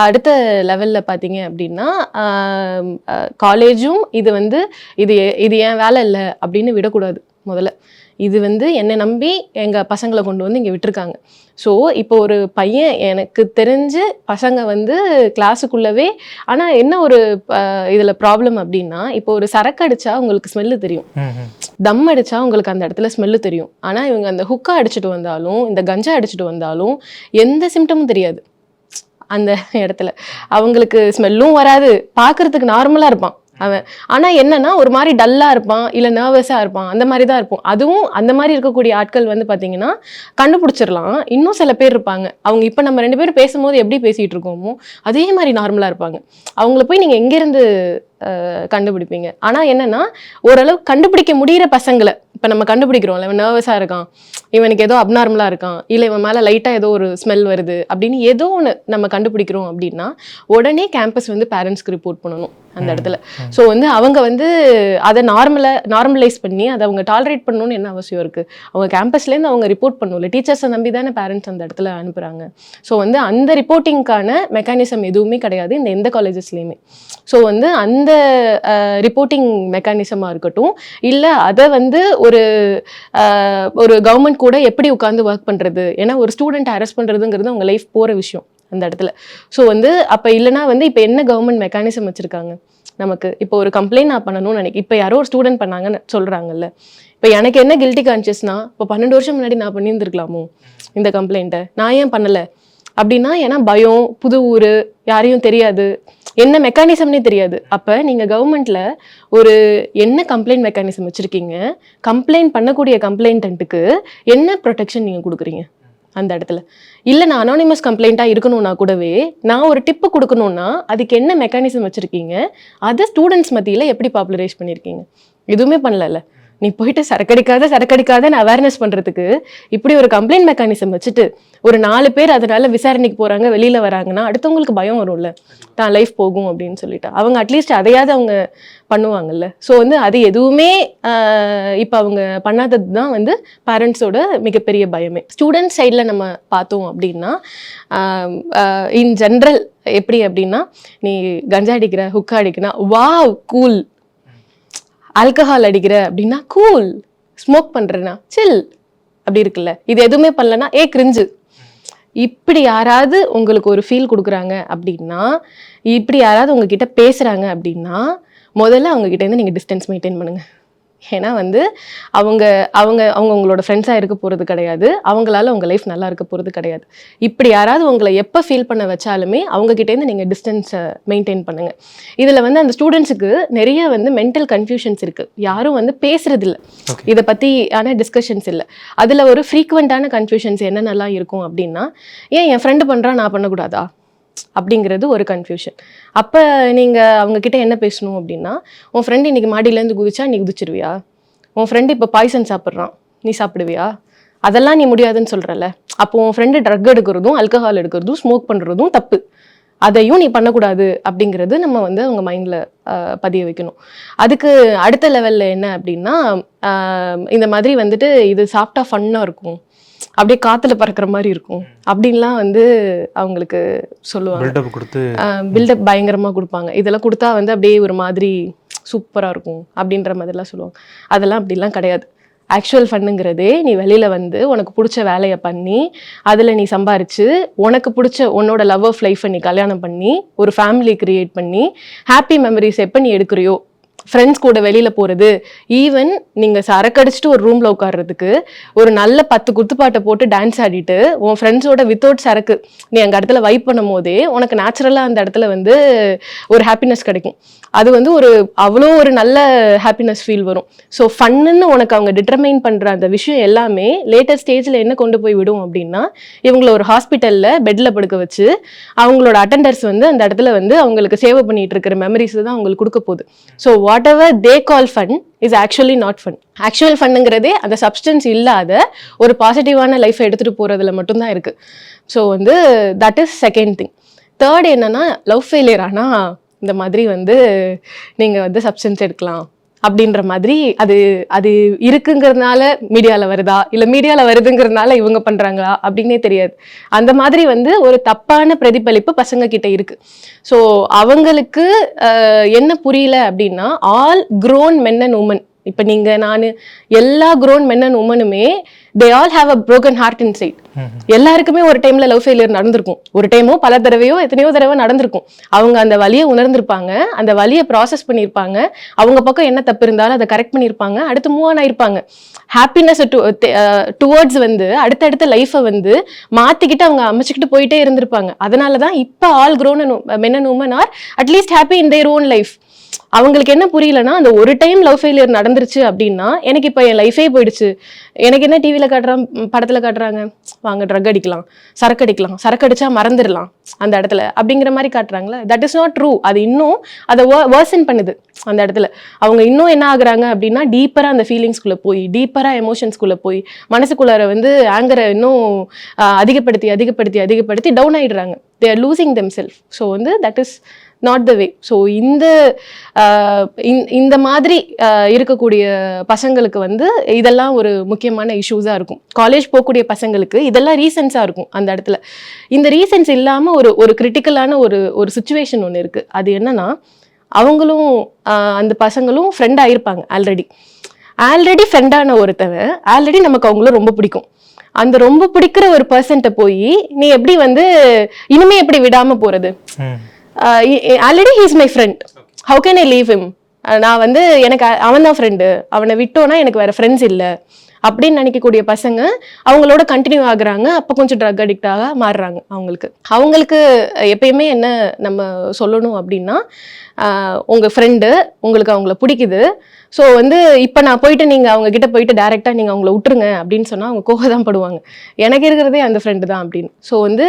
அடுத்த லெவலில் பார்த்தீங்க அப்படின்னா காலேஜும் இது என் வேலை இல்லை அப்படின்னு விடக்கூடாது. முதல்ல இது வந்து என்னை நம்பி எங்கள் பசங்களை கொண்டு வந்து இங்கே விட்டுருக்காங்க. ஸோ இப்போ ஒரு பையன் எனக்கு தெரிஞ்சு பசங்க வந்து கிளாஸுக்குள்ளவே ஆனால் என்ன ஒரு இதில் ப்ராப்ளம் அப்படின்னா இப்போ ஒரு சரக்கு அடித்தா உங்களுக்கு ஸ்மெல்லு தெரியும், தம் அடித்தா உங்களுக்கு அந்த இடத்துல ஸ்மெல்லு தெரியும். ஆனால் இவங்க அந்த ஹுக்கா அடிச்சுட்டு வந்தாலும் இந்த கஞ்சா அடிச்சுட்டு வந்தாலும் எந்த சிம்டமும் தெரியாது அந்த இடத்துல. அவங்களுக்கு ஸ்மெல்லும் வராது, பார்க்குறதுக்கு நார்மலாக இருப்பான் அவன். ஆனால் என்னன்னா ஒரு மாதிரி டல்லாக இருப்பான், இல்லை நர்வஸாக இருப்பான், அந்த மாதிரி தான் இருப்போம். அதுவும் அந்த மாதிரி இருக்கக்கூடிய ஆட்கள் வந்து பார்த்தீங்கன்னா கண்டுபிடிச்சிடலாம். இன்னும் சில பேர் இருப்பாங்க, அவங்க இப்போ நம்ம 2 பேரும் பேசும்போது எப்படி பேசிகிட்டு இருக்கோமோ அதே மாதிரி நார்மலாக இருப்பாங்க. அவங்கள போய் நீங்கள் எங்கேருந்து கண்டுபிடிப்பீங்க. ஆனா என்னன்னா ஓரளவு கண்டுபிடிக்க முடியிற பசங்களை இப்ப நம்ம கண்டுபிடிக்கிறோம்ல, இவன் நர்வஸா இருக்கான், இவனுக்கு ஏதோ அப்நார்மலா இருக்கான், இல்ல இவன் மேல லைட்டா ஏதோ ஒரு ஸ்மெல் வருது அப்படின்னு ஏதோ ஒன்று நம்ம கண்டுபிடிக்கிறோம் அப்படின்னா உடனே கேம்பஸ் வந்து பேரண்ட்ஸ்க்கு ரிப்போர்ட் பண்ணணும் அந்த இடத்துல. ஸோ வந்து அவங்க வந்து அதை நார்மலைஸ் பண்ணி அதை அவங்க டாலரேட் பண்ணணும்னு என்ன அவசியம் இருக்கு? அவங்க கேம்பஸ்லேருந்து அவங்க ரிப்போர்ட் பண்ணணும்ல, டீச்சர்ஸை நம்பி தானே பேரண்ட்ஸ் அந்த இடத்துல அனுப்புறாங்க. ஸோ வந்து அந்த ரிப்போர்ட்டிங்கான மெக்கானிசம் எதுவுமே கிடையாது இந்த எந்த காலேஜஸ்லையுமே. ஸோ வந்து அந்த ரிப்போர்ட்டிங் மெக்கானிசமாக இருக்கட்டும், இல்லை அதை வந்து ஒரு கவர்மெண்ட் கூட எப்படி உட்காந்து ஒர்க் பண்ணுறது, ஏன்னா ஒரு ஸ்டூடெண்ட் அரெஸ்ட் பண்ணுறதுங்கிறது அவங்க லைஃப் போகிற விஷயம் அந்த இடத்துல. ஸோ வந்து அப்போ இல்லைனா வந்து இப்போ என்ன கவர்மெண்ட் மெக்கானிசம் வச்சுருக்காங்க நமக்கு? இப்போ ஒரு கம்ப்ளைண்ட் நான் பண்ணணும்னு நினைக்கிறேன், இப்போ யாரோ ஒரு ஸ்டூடெண்ட் பண்ணாங்கன்னு சொல்கிறாங்கல்ல, இப்போ எனக்கு என்ன கில்ட்டி கான்ஷியஸ்னா இப்போ 12 வருஷம் முன்னாடி நான் பண்ணியிருந்துருக்கலாமோ இந்த கம்ப்ளைண்ட்டை, நான் ஏன் பண்ணலை அப்படின்னா, ஏன்னா பயம், புது ஊர், யாரையும் தெரியாது, என்ன மெக்கானிசம்னே தெரியாது. அப்போ நீங்கள் கவர்மெண்ட்டில் ஒரு என்ன கம்ப்ளைண்ட் மெக்கானிசம் வச்சுருக்கீங்க, கம்ப்ளைண்ட் பண்ணக்கூடிய கம்ப்ளைண்ட்டுக்கு என்ன ப்ரொடெக்ஷன் நீங்கள் கொடுக்குறீங்க அந்த இடத்துல? இல்லை நான் அனானிமஸ் கம்ப்ளைண்ட்டாக இருக்கணும்னா கூடவே நான் ஒரு டிப்பு கொடுக்கணும்னா அதுக்கு என்ன மெக்கானிசம் வச்சுருக்கீங்க, அதை ஸ்டூடெண்ட்ஸ் மத்தியில் எப்படி பாப்புலரைஸ் பண்ணியிருக்கீங்க? எதுவுமே பண்ணல. நீ போயிட்டு சரக்கடிக்காதன்னு அவேர்னஸ் பண்ணுறதுக்கு இப்படி ஒரு கம்ப்ளைண்ட் மெக்கானிசம் வச்சுட்டு ஒரு 4 பேர் அதனால விசாரணைக்கு போகிறாங்க, வெளியில் வராங்கன்னா அடுத்தவங்களுக்கு பயம் வரும்ல, தான் லைஃப் போகும் அப்படின்னு சொல்லிட்டு. அவங்க அட்லீஸ்ட் அதையாவது அவங்க பண்ணுவாங்கல்ல. ஸோ வந்து அது எதுவுமே இப்போ அவங்க பண்ணாதது தான் வந்து பேரண்ட்ஸோட மிகப்பெரிய பயமே. ஸ்டூடெண்ட் சைடில் நம்ம பார்த்தோம் அப்படின்னா இன் ஜென்ரல் எப்படி அப்படின்னா, நீ கஞ்சா அடிக்கிற, ஹுக்கா அடிக்கிறா, வாவ் கூல், ஆல்கஹால் அடிக்கிற அப்படின்னா கூல், ஸ்மோக் பண்றேன்னா சில் அப்படி இருக்குல்ல. இது எதுவுமே பண்ணலன்னா கிரிஞ்சு. இப்படி யாராவது உங்களுக்கு ஒரு ஃபீல் கொடுக்குறாங்க அப்படின்னா, இப்படி யாராவது உங்ககிட்ட பேசுறாங்க அப்படின்னா முதல்ல அவங்க கிட்ட இருந்து நீங்க டிஸ்டன்ஸ் மெயின்டைன் பண்ணுங்க. ஏன்னா வந்து அவங்க அவங்க அவங்க உங்களோட ஃப்ரெண்ட்ஸாக இருக்க போகிறது கிடையாது, அவங்களால உங்கள் லைஃப் நல்லா இருக்க போகிறது கிடையாது. இப்படி யாராவது உங்களை எப்போ ஃபீல் பண்ண வச்சாலுமே அவங்ககிட்டேருந்து நீங்கள் டிஸ்டன்ஸை மெயின்டைன் பண்ணுங்கள். இதில் வந்து அந்த ஸ்டூடெண்ட்ஸுக்கு நிறைய வந்து மென்டல் கன்ஃபியூஷன்ஸ் இருக்குது, யாரும் வந்து பேசுறது இல்லை, இதை பற்றியான டிஸ்கஷன்ஸ் இல்லை. அதில் ஒரு ஃப்ரீக்வெண்ட்டான கன்ஃபியூஷன்ஸ் என்னென்னலாம் இருக்கும் அப்படின்னா, ஏன் என் ஃப்ரெண்டு பண்ணுறா நான் பண்ணக்கூடாதா அப்படிங்கிறது ஒரு கன்ஃபியூஷன். அப்போ நீங்கள் அவங்கக்கிட்ட என்ன பேசணும் அப்படின்னா, உன் ஃப்ரெண்டு இன்றைக்கி மாடியிலேருந்து குதிச்சா நீ குதிச்சிருவியா? உன் ஃப்ரெண்டு இப்போ பாய்சன் சாப்பிட்றான், நீ சாப்பிடுவியா? அதெல்லாம் நீ முடியாதுன்னு சொல்கிறல்ல, அப்போ உன் ஃப்ரெண்டு ட்ரக் எடுக்கிறதும் ஆல்கஹால் எடுக்கிறதும் ஸ்மோக் பண்ணுறதும் தப்பு, அதையும் நீ பண்ணக்கூடாது அப்படிங்கிறது நம்ம வந்து அவங்க மைண்டில் பதிய வைக்கணும். அதுக்கு அடுத்த லெவலில் என்ன அப்படின்னா, இந்த மாதிரி வந்துட்டு இது சாப்பிட்டா ஃபன்னாக இருக்கும், அப்படியே காத்துல பறக்கிற மாதிரி இருக்கும் அப்படின்லாம் வந்து அவங்களுக்கு சொல்லுவாங்க. பில்டப் பயங்கரமா கொடுப்பாங்க. இதெல்லாம் கொடுத்தா வந்து அப்படியே ஒரு மாதிரி சூப்பரா இருக்கும் அப்படின்ற மாதிரிலாம் சொல்லுவாங்க. அதெல்லாம் அப்படிலாம் கிடையாது. ஆக்சுவல் ஃபன்னுங்கிறதே நீ வெளியில வந்து உனக்கு பிடிச்ச வேலையை பண்ணி அதில் நீ சம்பாரிச்சு உனக்கு பிடிச்ச உன்னோட லவ் ஆஃப் லைஃப்பை நீ கல்யாணம் பண்ணி ஒரு ஃபேமிலி கிரியேட் பண்ணி ஹாப்பி மெமரிஸ் எப்போ நீ எடுக்கிறியோ, ஃப்ரெண்ட்ஸ் கூட வெளியில் போகிறது, ஈவன் நீங்கள் சரக்கடிச்சிட்டு ஒரு ரூமில் உட்கார்றதுக்கு ஒரு நல்ல 10 குத்துப்பாட்டை போட்டு டான்ஸ் ஆடிட்டு உன் ஃப்ரெண்ட்ஸோட வித்தவுட் சரக்கு நீ அங்கே இடத்துல வைப் பண்ணும் போதே உனக்கு நேச்சுரலாக அந்த இடத்துல வந்து ஒரு ஹாப்பினஸ் கிடைக்கும். அது வந்து அவ்வளோ ஒரு நல்ல ஹாப்பினஸ் ஃபீல் வரும். ஸோ ஃபன்னுன்னு உனக்கு அவங்க டிட்டர்மைன் பண்ணுற அந்த விஷயம் எல்லாமே லேட்டர் ஸ்டேஜில் என்ன கொண்டு போய் விடும் அப்படின்னா, இவங்கள ஒரு ஹாஸ்பிட்டலில் பெட்டில் படுக்க வச்சு அவங்களோட அட்டெண்டர்ஸ் வந்து அந்த இடத்துல வந்து அவங்களுக்கு சேவை பண்ணிட்டு இருக்கிற மெமரிஸ் தான் அவங்களுக்கு கொடுக்க போகுது. So whatever they call fun is actually not fun. Actual ஃபன்னுங்கிறதே அந்த சப்ஸ்டன்ஸ் இல்லாத ஒரு பாசிட்டிவான லைஃப்பை எடுத்துகிட்டு போகிறதுல மட்டும்தான் இருக்குது. ஸோ வந்து that is second thing. Third என்னன்னா, லவ் ஃபெயிலியர் ஆனால் இந்த மாதிரி வந்து நீங்கள் வந்து சப்ஸ்டன்ஸ் எடுக்கலாம் அப்படின்ற மாதிரி அது இருக்குங்கிறதுனால மீடியாவில் வருதா, இல்லை மீடியாவில் வருதுங்கிறதுனால இவங்க பண்ணுறாங்களா அப்படின்னே தெரியாது. அந்த மாதிரி வந்து ஒரு தப்பான பிரதிபலிப்பு பசங்க கிட்ட இருக்கு. ஸோ அவங்களுக்கு என்ன புரியல அப்படின்னா, all grown men and women, இப்போ நீங்கள் நான் எல்லா க்ரோன் மென் அண்ட் உமனுமே they all have a broken heart inside. எல்லாருக்குமே ஒரு டைம்ல லவ் ஃபெயிலியர் நடந்திருக்கும், ஒரு டைமோ பல தடவையோ எத்தனையோ தடவை நடந்திருக்கும். அவங்க அந்த வலியை உணர்ந்திருப்பாங்க, அந்த வலியை ப்ராசஸ் பண்ணியிருப்பாங்க, அவங்க பக்கம் என்ன தப்பு இருந்தாலும் அதை கரெக்ட் பண்ணியிருப்பாங்க, அடுத்து மூவ் ஆன் ஆயிருப்பாங்க. ஹாப்பினஸ் டுவர்ட்ஸ் வந்து அடுத்தடுத்த லைஃப்பை வந்து மாற்றிக்கிட்டு அவங்க அமைச்சுக்கிட்டு போயிட்டே இருந்திருப்பாங்க. அதனால தான் இப்போ all grown men and women are at least happy in their own life. அவங்களுக்கு என்ன புரியலன்னா, அந்த ஒரு டைம் லவ் ஃபெயிலியர் நடந்துருச்சு அப்படின்னா, எனக்கு இப்போ என் லைஃபே போயிடுச்சு. எனக்கு என்ன டிவியில் காட்டுறான், படத்தில் காட்டுறாங்க, வாங்க ட்ரக் அடிக்கலாம், சரக்கு அடிச்சா மறந்துடலாம் அந்த இடத்துல அப்படிங்கிற மாதிரி காட்டுறாங்களே. That is not true. அது இன்னும் அதை வேர்சன் பண்ணுது அந்த இடத்துல. அவங்க இன்னும் என்ன ஆகுறாங்க அப்படின்னா, டீப்பராக அந்த ஃபீலிங்ஸ்குள்ளே போய், டீப்பராக எமோஷன்ஸ்குள்ளே போய், மனசுக்குள்ளார வந்து ஆங்கரை இன்னும் அதிகப்படுத்தி டவுன் ஆயிடுறாங்க. They are losing them self. So வந்து that is not the way. So இந்த மாதிரி இருக்கக்கூடிய பசங்களுக்கு வந்து இதெல்லாம் ஒரு முக்கியமான இஷ்யூஸாக இருக்கும். காலேஜ் போகக்கூடிய பசங்களுக்கு இதெல்லாம் ரீசன்ஸாக இருக்கும் அந்த இடத்துல. இந்த ரீசன்ஸ் இல்லாமல் ஒரு கிரிட்டிக்கலான ஒரு சுச்சுவேஷன் ஒன்று இருக்குது. அது என்னன்னா, அவங்களும் அந்த பசங்களும் ஃப்ரெண்ட் ஆகிருப்பாங்க. ஆல்ரெடி ஃப்ரெண்டான ஒருத்தவன் ஆல்ரெடி நமக்கு அவங்களும் ரொம்ப பிடிக்கும். அந்த ரொம்ப பிடிக்கிற ஒரு பர்சன்ட்ட போய் நீ எப்படி வந்து இனிமே எப்படி விடாம போறது? Already he is my friend, how can I leave him? நான் வந்து எனக்கு அவன் தான் ஃப்ரெண்டு, அவனை விட்டோன்னா எனக்கு வேற ஃப்ரெண்ட்ஸ் இல்லை அப்படின்னு நினைக்கக்கூடிய பசங்க அவங்களோட கண்டினியூ ஆகுறாங்க. அப்போ கொஞ்சம் ட்ரக் அடிக்டாக மாறுறாங்க. அவங்களுக்கு எப்பயுமே என்ன நம்ம சொல்லணும் அப்படின்னா, உங்கள் ஃப்ரெண்டு உங்களுக்கு அவங்கள பிடிக்குது, ஸோ வந்து இப்போ நான் போயிட்டு நீங்கள் அவங்க கிட்ட போயிட்டு டேரெக்டாக நீங்கள் அவங்கள விட்டுருங்க அப்படின்னு சொன்னால் அவங்க கோவம் படுவாங்க. எனக்கு இருக்கிறதே அந்த ஃப்ரெண்டு தான் அப்படின்னு. ஸோ வந்து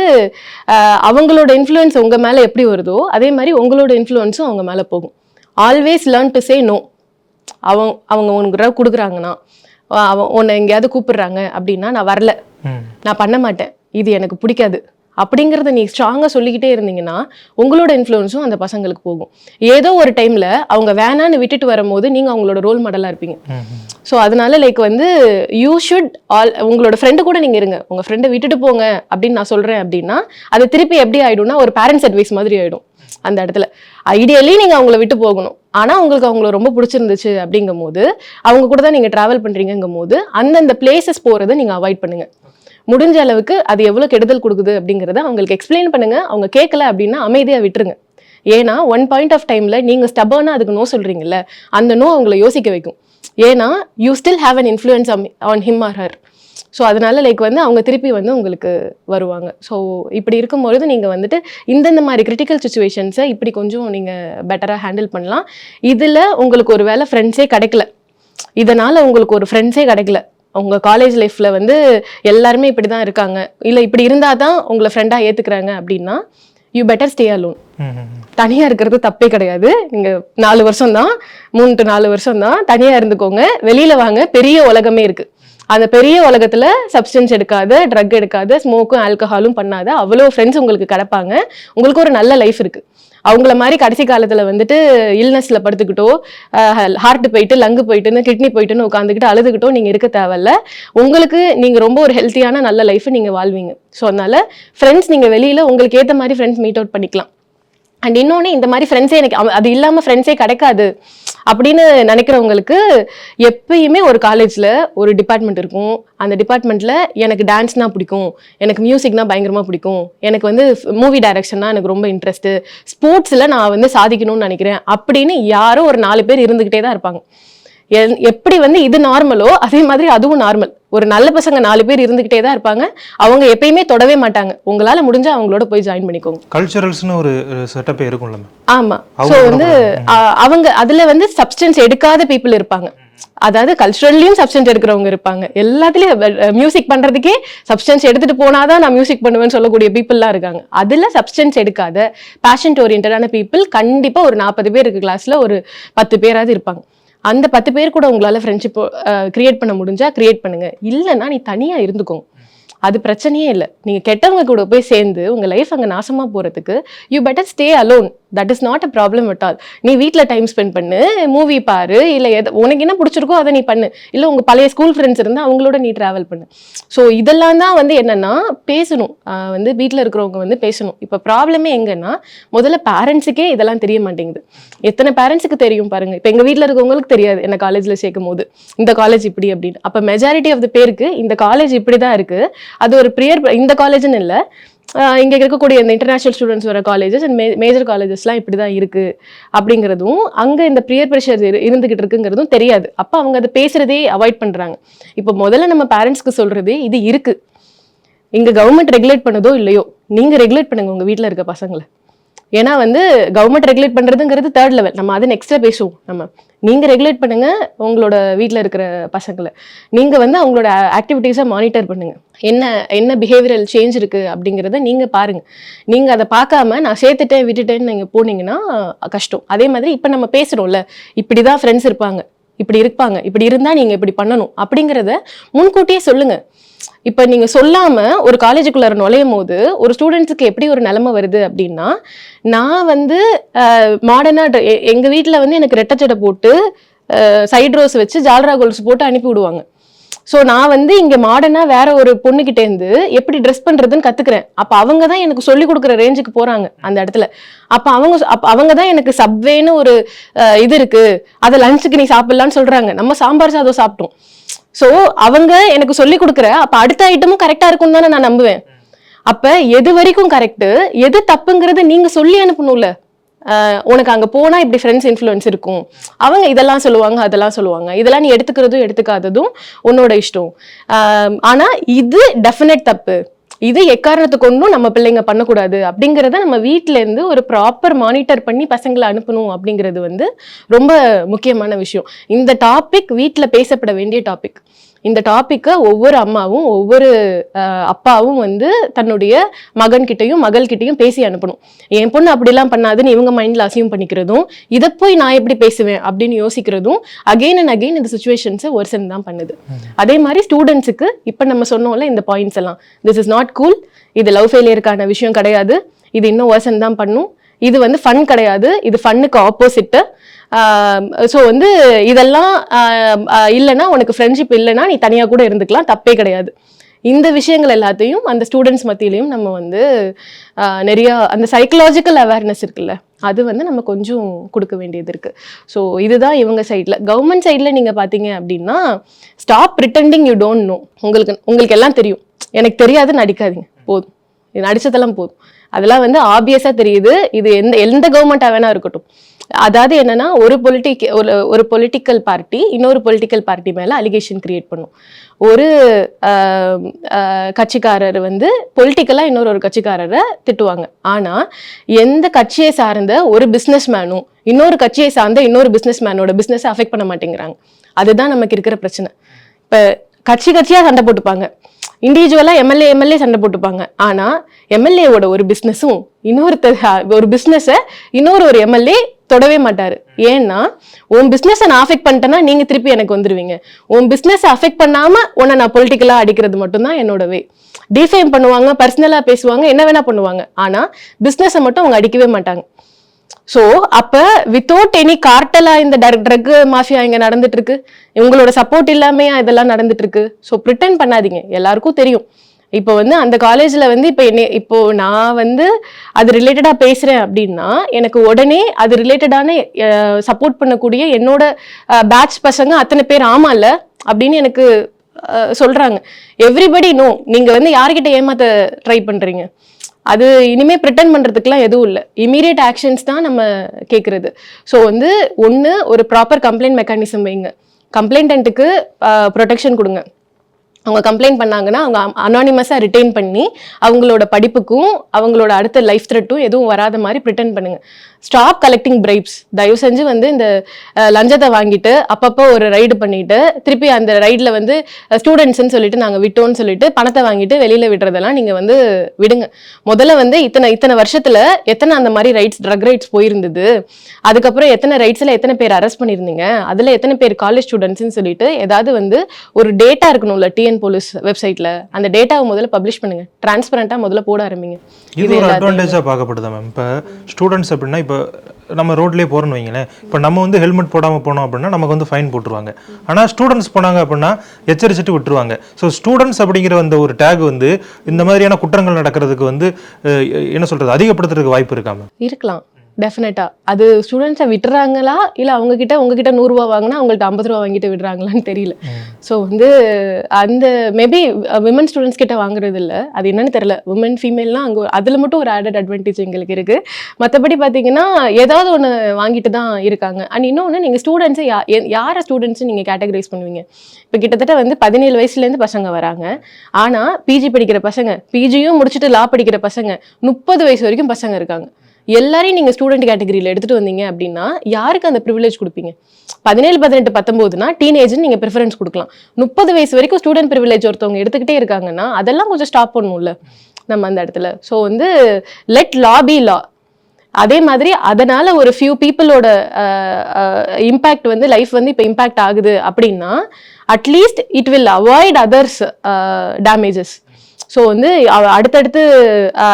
அவங்களோட இன்ஃப்ளூயன்ஸ் உங்கள் மேலே எப்படி வருதோ அதே மாதிரி உங்களோட இன்ஃப்ளூயன்ஸும் அவங்க மேலே போகும். Always learn to say no. அவங்க உனக்கு கொடுக்குறாங்கன்னா, உன்னை எங்கேயாவது கூப்பிடுறாங்க அப்படின்னா, நான் வரல, நான் பண்ண மாட்டேன், இது எனக்கு பிடிக்காது அப்படிங்கிறத நீ ஸ்ட்ராங்காக சொல்லிக்கிட்டே இருந்தீங்கன்னா உங்களோட இன்ஃப்ளூயன்ஸும் அந்த பசங்களுக்கு போகும். ஏதோ ஒரு டைமில் அவங்க வேணான்னு விட்டுட்டு வரும்போது நீங்கள் அவங்களோட ரோல் மாடலாக இருப்பீங்க. ஸோ அதனால லைக் வந்து யூ ஷுட் உங்களோட ஃப்ரெண்டு கூட நீங்கள் இருங்க. உங்கள் ஃப்ரெண்டை விட்டுட்டு போங்க அப்படின்னு நான் சொல்கிறேன் அப்படின்னா அது திருப்பி எப்படி ஆகிடும்னா ஒரு பேரண்ட்ஸ் அட்வைஸ் மாதிரி ஆகிடும் அந்த இடத்துல. ஐடியலி நீங்கள் அவங்கள விட்டு போகணும், ஆனால் உங்களுக்கு அவங்கள ரொம்ப பிடிச்சிருந்துச்சு அப்படிங்கும் போது அவங்க கூட தான் நீங்கள் ட்ராவல் பண்ணுறீங்கும் போது அந்தந்த பிளேசஸ் போகிறத நீங்கள் அவாய்ட் பண்ணுங்க. முடிஞ்ச அளவுக்கு அது எவ்வளோ கெடுதல் கொடுக்குது அப்படிங்கிறத அவங்களுக்கு எக்ஸ்பிளைன் பண்ணுங்க. அவங்க கேட்கல அப்படின்னா அமைதியாக விட்டுருங்க. ஏன்னா ஒன் பாயிண்ட் ஆஃப் டைம்ல நீங்கள் ஸ்டபர்னா அதுக்கு நோ சொல்றீங்கல்ல, அந்த நோ அவங்களை யோசிக்க வைக்கும். ஏன்னா you still have an influence on him R her. So அதனால லைக் வந்து அவங்க திருப்பி வந்து உங்களுக்கு வருவாங்க. ஸோ இப்படி இருக்கும்பொழுது நீங்கள் வந்துட்டு இந்தந்த மாதிரி கிரிட்டிக்கல் சுச்சுவேஷன்ஸை இப்படி கொஞ்சம் நீங்கள் பெட்டராக ஹேண்டில் பண்ணலாம். இதில் உங்களுக்கு ஒரு வேளை ஃப்ரெண்ட்ஸே கிடைக்கல, இதனால் உங்களுக்கு ஒரு ஃப்ரெண்ட்ஸே கிடைக்கல, உங்கள் காலேஜ் லைஃப்பில் வந்து எல்லாருமே இப்படி தான் இருக்காங்க, இல்லை இப்படி இருந்தால் தான் உங்களை ஃப்ரெண்டாக ஏற்றுக்கிறாங்க அப்படின்னா யூ பெட்டர் ஸ்டே அலோன். தனியாக இருக்கிறது தப்பே கிடையாது. நீங்கள் 4 வருஷம் தான், 3 to 4 வருஷம் தான் தனியாக இருந்துக்கோங்க. வெளியில் வாங்க, பெரிய உலகமே இருக்குது. அந்த பெரிய உலகத்தில் சப்ஸ்டன்ஸ் எடுக்காத, ட்ரக் எடுக்காத, ஸ்மோக்கும் ஆல்கஹாலும் பண்ணாத அவ்வளோ ஃப்ரெண்ட்ஸ் உங்களுக்கு கிடப்பாங்க. உங்களுக்கு ஒரு நல்ல லைஃப் இருக்குது. அவங்கள மாதிரி கடைசி காலத்தில் வந்துட்டு இல்னஸ்ல படுத்துக்கிட்டோ, ஹார்ட் போயிட்டு, லங்கு போயிட்டுன்னு, கிட்னி போயிட்டுன்னு உட்காந்துக்கிட்டு அழுதுகிட்டோ நீங்கள் இருக்க தேவையில்ல. உங்களுக்கு நீங்கள் ரொம்ப ஒரு ஹெல்த்தியான நல்ல லைஃப்பை நீங்கள் வாழ்வீங்க. ஸோ அதனால ஃப்ரெண்ட்ஸ் நீங்கள் வெளியில் உங்களுக்கு ஏற்ற மாதிரி ஃப்ரெண்ட்ஸ் மீட் அவுட் பண்ணிக்கலாம். அண்ட் இன்னொன்று, இந்த மாதிரி ஃப்ரெண்ட்ஸே எனக்கு அது இல்லாமல் ஃப்ரெண்ட்ஸே கிடைக்காது அப்படின்னு நினைக்கிறவங்களுக்கு எப்பயுமே ஒரு காலேஜில் ஒரு டிபார்ட்மெண்ட் இருக்கும். அந்த டிபார்ட்மெண்ட்டில் எனக்கு டான்ஸ்னா பிடிக்கும், எனக்கு மியூசிக்னா பயங்கரமாக பிடிக்கும், எனக்கு வந்து மூவி டைரக்ஷன்னா எனக்கு ரொம்ப இன்ட்ரெஸ்ட்டு, ஸ்போர்ட்ஸில் நான் வந்து சாதிக்கணும்னு நினைக்கிறேன் அப்படின்னு யாரோ ஒரு 4 பேர் இருந்துக்கிட்டே தான் இருப்பாங்க. எப்படி வந்து இது நார்மலோ அதே மாதிரி அதுவும் நார்மல். ஒரு நல்ல பசங்க 4 பேர் இருந்துகிட்டே தான் இருப்பாங்க. அவங்க எப்பயுமே தொடவே மாட்டாங்க. உங்களால முடிஞ்சா அவங்களோட போய் ஜாயின் பண்ணிக்கோங்க. கல்ச்சரல்ஸ்னு ஒரு செட்டப் இருக்கும்ல. ஆமா. ஸோ வந்து அவங்க அதுல வந்து சப்ஸ்டன்ஸ் எடுக்காத பீப்புள் இருப்பாங்க. அதாவது கல்ச்சுரல்லையும் சப்ஸ்டன்ஸ் எடுக்கிறவங்க இருப்பாங்க. எல்லாத்துலயும் மியூசிக் பண்றதுக்கே சப்ஸ்டன்ஸ் எடுத்துட்டு போனாதான் நான் மியூசிக் பண்ணுவேன்னு சொல்லக்கூடிய பீப்புள்லாம் இருக்காங்க. அதுல சப்ஸ்டன்ஸ் எடுக்காத பேஷன் ஓரியன்டான பீப்புள் கண்டிப்பா ஒரு 40 பேர் இருக்கு கிளாஸ்ல, ஒரு 10 பேராவது இருப்பாங்க. அந்த 10 பேர் கூட உங்களால ஃப்ரெண்ட்ஷிப் கிரியேட் பண்ண முடிஞ்சா கிரியேட் பண்ணுங்க. இல்லைன்னா நீ தனியா இருந்துக்கோங்க, அது பிரச்சனையே இல்லை. நீங்க கெட்டவங்க கூட போய் சேர்ந்து உங்க லைஃப் அங்கே நாசமா போறதுக்கு you better stay alone. That is not a problem at all. நீ வீட்டில் டைம் ஸ்பெண்ட் பண்ணு, மூவி பாரு, இல்லை உனக்கு என்ன பிடிச்சிருக்கோ அதை நீ பண்ணு, இல்லை உங்க பழைய ஸ்கூல் ஃப்ரெண்ட்ஸ் இருந்தால் அவங்களோட நீ ட்ராவல் பண்ணு. ஸோ இதெல்லாம் தான் வந்து என்னன்னா பேசணும், வந்து வீட்டில் இருக்கிறவங்க வந்து பேசணும். இப்போ ப்ராப்ளமே எங்கன்னா முதல்ல பேரண்ட்ஸுக்கே இதெல்லாம் தெரிய மாட்டேங்குது. எத்தனை பேரண்ட்ஸுக்கு தெரியும் பாருங்க. இப்போ எங்கள் வீட்டில் இருக்கவங்களுக்கு தெரியாது என்ன காலேஜில் சேர்க்கும் போது இந்த காலேஜ் இப்படி அப்படின்னு. அப்போ மெஜாரிட்டி ஆஃப் த பேருக்கு இந்த காலேஜ் இப்படி தான் இருக்கு, அது ஒரு இந்த காலேஜ்னு இல்லை, இங்கே இருக்கக்கூடிய இந்த இன்டர்நேஷனல் ஸ்டூடெண்ட்ஸ் வர காலேஜஸ் அண்ட் மேஜர் காலேஜஸ்லாம் இப்படி தான் இருக்கு அப்படிங்கிறதும், அங்கே இந்த பியர் ப்ரெஷர் இருந்துகிட்டு இருக்குங்கிறதும் தெரியாது. அப்போ அவங்க அதை பேசுறதே அவாய்ட் பண்றாங்க. இப்போ முதல்ல நம்ம பேரண்ட்ஸ்க்கு சொல்றதே இது இருக்கு, இங்க கவர்மெண்ட் ரெகுலேட் பண்ணதோ இல்லையோ, நீங்க ரெகுலேட் பண்ணுங்க உங்க வீட்டில் இருக்க பசங்களை. ஏன்னா வந்து கவர்மெண்ட் ரெகுலேட் பண்றதுங்கிறது தேர்ட் லெவல், நம்ம அதை நெக்ஸ்ட்ல பேசுவோம். நம்ம நீங்க ரெகுலேட் பண்ணுங்க உங்களோட வீட்டில் இருக்கிற பசங்களை, நீங்க வந்து அவங்களோட ஆக்டிவிட்டீஸை மானிட்டர் பண்ணுங்க, என்ன என்ன பிஹேவியரல் சேஞ்ச் இருக்கு அப்படிங்கிறத நீங்க பாருங்க. நீங்க அதை பார்க்காம நான் சேர்த்துட்டேன் விட்டுட்டேன்னு நீங்க போனீங்கன்னா கஷ்டம். அதே மாதிரி இப்ப நம்ம பேசுறோம்ல, இப்படிதான் ஃப்ரெண்ட்ஸ் இருப்பாங்க, இப்படி இருப்பாங்க, இப்படி இருந்தா நீங்க இப்படி பண்ணணும் அப்படிங்கிறத முன்கூட்டியே சொல்லுங்க. இப்ப நீங்க சொல்லாம ஒரு காலேஜுக்குள்ளார நுழையும் போது ஒரு ஸ்டூடெண்ட்ஸுக்கு எப்படி ஒரு நிலைமை வருது அப்படின்னா, நான் வந்து மாடர்னா எங்க வீட்டுல வந்து எனக்கு ரெட்டச்சடை போட்டு சைட் ரோஸ் வச்சு ஜால்ரா கோல்ஸ் போட்டு அனுப்பி விடுவாங்க. ஸோ நான் வந்து இங்க மாடர்னா வேற ஒரு பொண்ணுகிட்ட இருந்து எப்படி ட்ரெஸ் பண்றதுன்னு கத்துக்கிறேன். அப்ப அவங்க தான் எனக்கு சொல்லி கொடுக்குற ரேஞ்சுக்கு போறாங்க அந்த இடத்துல. அப்ப அவங்க தான் எனக்கு சப்வேன்னு ஒரு இது இருக்கு, அதை லஞ்சுக்கு நீ சாப்பிடலான்னு சொல்றாங்க. நம்ம சாம்பார் சாதம் சாப்பிட்டோம். ஸோ அவங்க எனக்கு சொல்லி கொடுக்குற அப்ப அடுத்த ஐட்டமும் கரெக்டா இருக்கும்னு தானே நான் நம்புவேன். அப்ப எது வரைக்கும் கரெக்ட் எது தப்புங்கிறத நீங்க சொல்லி அனுப்பணும்ல. உனக்கு அங்க போனா இப்படி ஃப்ரெண்ட்ஸ் இன்ஃப்ளூயன்ஸ் இருக்கும், அவங்க இதெல்லாம் சொல்லுவாங்க அதெல்லாம் சொல்லுவாங்க, இதெல்லாம் நீ எடுத்துக்கிறதும் எடுத்துக்காததும் உன்னோட இஷ்டம். ஆனா இது டெஃபினட் தப்பு, இது எக்காரணத்துக்கு ஒன்றும் நம்ம பிள்ளைங்க பண்ணக்கூடாது அப்படிங்கிறத நம்ம வீட்டில இருந்து ஒரு ப்ராப்பர் மானிட்டர் பண்ணி பசங்களை அனுப்பணும் அப்படிங்கிறது வந்து ரொம்ப முக்கியமான விஷயம். இந்த டாபிக் வீட்டில் பேசப்பட வேண்டிய டாபிக். இந்த டாப்பிக்கை ஒவ்வொரு அம்மாவும் ஒவ்வொரு அப்பாவும் வந்து தன்னுடைய மகன்கிட்டையும் மகள்கிட்டையும் பேசி அனுப்பணும். என் பொண்ணு அப்படிலாம் பண்ணாதுன்னு இவங்க மைண்ட்ல அசியூம் பண்ணிக்கிறதும், இதை போய் நான் எப்படி பேசுவேன் அப்படின்னு யோசிக்கிறதும் அகெயின் அண்ட் அகெயின் இந்த சுச்சுவேஷன்ஸை ஒர்சன் தான் பண்ணுது. அதே மாதிரி ஸ்டூடெண்ட்ஸுக்கு இப்போ நம்ம சொன்னோம்ல இந்த பாயிண்ட்ஸ் எல்லாம், திஸ் இஸ் நாட் கூல், இது லவ் ஃபெயிலியருக்கான விஷயம் கிடையாது, இது இன்னும் ஒர்சன் தான் பண்ணும், இது வந்து ஃபன் கிடையாது, இது ஃபன்னுக்கு ஆப்போசிட்டு. ஸோ வந்து இதெல்லாம் இல்லைன்னா உனக்கு ஃப்ரெண்ட்ஷிப் இல்லைன்னா நீ தனியாக கூட இருந்துக்கலாம், தப்பே கிடையாது. இந்த விஷயங்கள் எல்லாத்தையும் அந்த ஸ்டூடெண்ட்ஸ் மத்தியிலையும் நம்ம வந்து நிறையா அந்த சைக்கலாஜிக்கல் அவேர்னஸ் இருக்குல்ல, அது வந்து நம்ம கொஞ்சம் கொடுக்க வேண்டியது இருக்கு. ஸோ இதுதான் இவங்க சைடில். கவர்மெண்ட் சைடில் நீங்கள் பார்த்தீங்க அப்படின்னா, stop pretending you don't know. உங்களுக்கு எல்லாம் தெரியும், எனக்கு தெரியாதுன்னு நடிக்காதீங்க, போதும், இது நடிச்சதெல்லாம் போதும். அதெல்லாம் வந்து ஆப்வியஸாக தெரியுது. இது எந்த கவர்மெண்ட்டாக வேணா இருக்கட்டும். அதாவது என்னன்னா, ஒரு பொலிட்டிக்கல் பார்ட்டி இன்னொரு பொலிட்டிக்கல் பார்ட்டி மேல அலிகேஷன் கிரியேட் பண்ணும். ஒரு கட்சிக்காரர் வந்து பொலிட்டிக்கலா இன்னொரு கட்சிக்காரரை திட்டுவாங்க. ஆனா எந்த கட்சியை சார்ந்த ஒரு பிசினஸ் மேனும் இன்னொரு கட்சியை சார்ந்த இன்னொரு பிசினஸ் மேனோட பிசினஸை அஃபெக்ட் பண்ண மாட்டேங்கிறாங்க. அதுதான் நமக்கு இருக்கிற பிரச்சனை. இப்ப கட்சியா சண்டை போட்டுப்பாங்க, இண்டிவிஜுவலா எம்எல்ஏ சண்டை போட்டுப்பாங்க. ஆனா எம்எல்ஏவோட ஒரு பிசினஸும் ஒரு பிசினஸை இன்னொரு எம்எல்ஏ தொடவே மாட்டாரு. ஏன்னா உன் பிசினஸை நான் அஃபெக்ட் பண்ணிட்டேன்னா நீங்க திருப்பி எனக்கு வந்துருவீங்க. உன் பிசினஸை அஃபெக்ட் பண்ணாம உன்னை நான் பொலிட்டிக்கலா அடிக்கிறது மட்டும்தான் என்னோட வே. டிஃபேம் பண்ணுவாங்க, பர்சனலா பேசுவாங்க, என்ன வேணா பண்ணுவாங்க. ஆனா பிசினஸை மட்டும் அவங்க அடிக்கவே மாட்டாங்க. ஸோ அப்ப வித்தவுட் எனி கார்ட்டலா இந்த ட்ரக் மாஃபியா இங்க நடந்துட்டு இருக்கு, உங்களோட சப்போர்ட் இல்லாமையா இதெல்லாம் நடந்துட்டு இருக்கு. ஸோ ப்ரிட்டன் பண்ணாதீங்க, எல்லாருக்கும் தெரியும். இப்போ வந்து அந்த காலேஜ்ல வந்து இப்போ நான் வந்து அது ரிலேட்டடா பேசுறேன் அப்படின்னா எனக்கு உடனே அது ரிலேட்டடான சப்போர்ட் பண்ணக்கூடிய என்னோட பேட்ச் பசங்க அத்தனை பேர் ஆமால அப்படின்னு எனக்கு சொல்றாங்க. எவ்ரிபடி நோ, நீங்க வந்து யார்கிட்ட ஏமாத்த ட்ரை பண்றீங்க, அது இனிமே ப்ரிட்டன் பண்றதுக்குலாம் எதுவும் இல்லை. இமீடியட் ஆக்ஷன்ஸ் தான் நம்ம கேட்கறது. ஸோ வந்து ஒன்று, ஒரு ப்ராப்பர் கம்ப்ளைண்ட் மெக்கானிசம் வைங்க, கம்ப்ளைண்டன்ட்டுக்கு ப்ரொடெக்ஷன் கொடுங்க. அவங்க கம்ப்ளைண்ட் பண்ணாங்கன்னா அவங்க அனானிமஸாக ரிட்டைன் பண்ணி அவங்களோட படிப்புக்கும் அவங்களோட அடுத்த லைஃப் த்ரெட்டும் எதுவும் வராத மாதிரி ப்ரிட்டன் பண்ணுங்க. Stop collecting bribes. தயவு செஞ்சு வந்து இந்த லஞ்சத்தை வாங்கிட்டு அப்பப்போ ஒரு ரைடு பண்ணிட்டு திருப்பி அந்த ரைடில் வந்து ஸ்டூடெண்ட்ஸ்ன்னு சொல்லிட்டு நாங்கள் விட்டோம்னு சொல்லிட்டு பணத்தை வாங்கிட்டு வெளியில் விடுறதெல்லாம் நீங்கள் வந்து விடுங்க. முதல்ல வந்து இத்தனை வருஷத்துல எத்தனை அந்த மாதிரி ட்ரக் ரைட்ஸ் போயிருந்தது, அதுக்கப்புறம் எத்தனை ரைட்ஸில் எத்தனை பேர் அரெஸ்ட் பண்ணியிருந்தீங்க, அதில் எத்தனை பேர் காலேஜ் ஸ்டூடெண்ட்ஸ்ன்னு சொல்லிட்டு ஏதாவது வந்து ஒரு டேட்டா இருக்கணும்ல டிஎன் போலீஸ் வெப்சைட்ல, அந்த டேட்டாவை முதல்ல பப்ளிஷ் பண்ணுங்க, டிரான்ஸ்பரண்டா முதல்ல போட ஆரம்பிங்க. இது ஒரு அட்வான்டேஜா பார்க்கப்படுதா மேம்? இப்போ ஸ்டூடெண்ட்ஸ் அப்படின்னா இப்போ நம்ம ரோட்லேயே போகிறோன்னு வைங்களேன், இப்போ நம்ம வந்து ஹெல்மெட் போடாமல் போனோம் அப்படின்னா நமக்கு வந்து ஃபைன் போட்டுருவாங்க. ஆனால் ஸ்டூடெண்ட்ஸ் போனாங்க அப்படின்னா எச்சரிச்சுட்டு விட்டுருவாங்க. ஸோ ஸ்டூடெண்ட்ஸ் அப்படிங்கிற அந்த ஒரு டேக் வந்து இந்த மாதிரியான குற்றங்கள் நடக்கிறதுக்கு வந்து என்ன சொல்றது, அதிகப்படுத்துறதுக்கு வாய்ப்பு இருக்காம? இருக்கலாம், டெஃபினட்டா. அது ஸ்டூடெண்ட்ஸை உங்ககிட்ட உங்ககிட்ட 100 ரூபா வாங்கினா அவங்கள்ட்ட 50 ரூபா வாங்கிட்டு விடுறாங்களான்னு தெரியல. ஸோ வந்து அந்த மேபி விமன் ஸ்டூடெண்ட்ஸ் கிட்ட வாங்குறது இல்லை, அது என்னன்னு தெரியல. விமன் ஃபீமேல்லாம் அங்கே அதில் மட்டும் ஒரு ஆடட் அட்வான்டேஜ் எங்களுக்கு இருக்கு. மற்றபடி பார்த்தீங்கன்னா ஏதாவது ஒன்று வாங்கிட்டு தான் இருக்காங்க. அண்ட் இன்னொன்று, நீங்கள் ஸ்டூடெண்ட்ஸை யாரை ஸ்டூடெண்ட்ஸ் நீங்கள் கேட்டகரைஸ் பண்ணுவீங்க? இப்போ கிட்டத்தட்ட வந்து 17 வயசுலேருந்து பசங்க வராங்க. ஆனால் பிஜி படிக்கிற பசங்க, பிஜியும் முடிச்சுட்டு லா படிக்கிற பசங்க 30 வயசு வரைக்கும் பசங்க இருக்காங்க. எல்லாரையும் நீங்கள் ஸ்டூடெண்ட் கேட்டகரியில் எடுத்துகிட்டு வந்தீங்க அப்படின்னா யாருக்கு அந்த ப்ரிவிலேஜ் கொடுப்பீங்க? 17, 18, 19னா டீனேஜ்னு நீங்கள் ப்ரிஃபரன்ஸ் கொடுக்கலாம். 30 வயசு வரைக்கும் ஸ்டூடெண்ட் ப்ரிவிலேஜ் ஒருத்தவங்க எடுத்துக்கிட்டே இருக்காங்கன்னா அதெல்லாம் கொஞ்சம் ஸ்டாப் பண்ணணும்ல நம்ம அந்த இடத்துல. ஸோ வந்து லெட் லா பி லா. அதே மாதிரி அதனால ஒரு ஃபியூ பீப்புளோட இம்பேக்ட் வந்து லைஃப் வந்து இப்போ இம்பேக்ட் ஆகுது அப்படின்னா at least it will avoid others damages. So வந்து அடுத்தடுத்து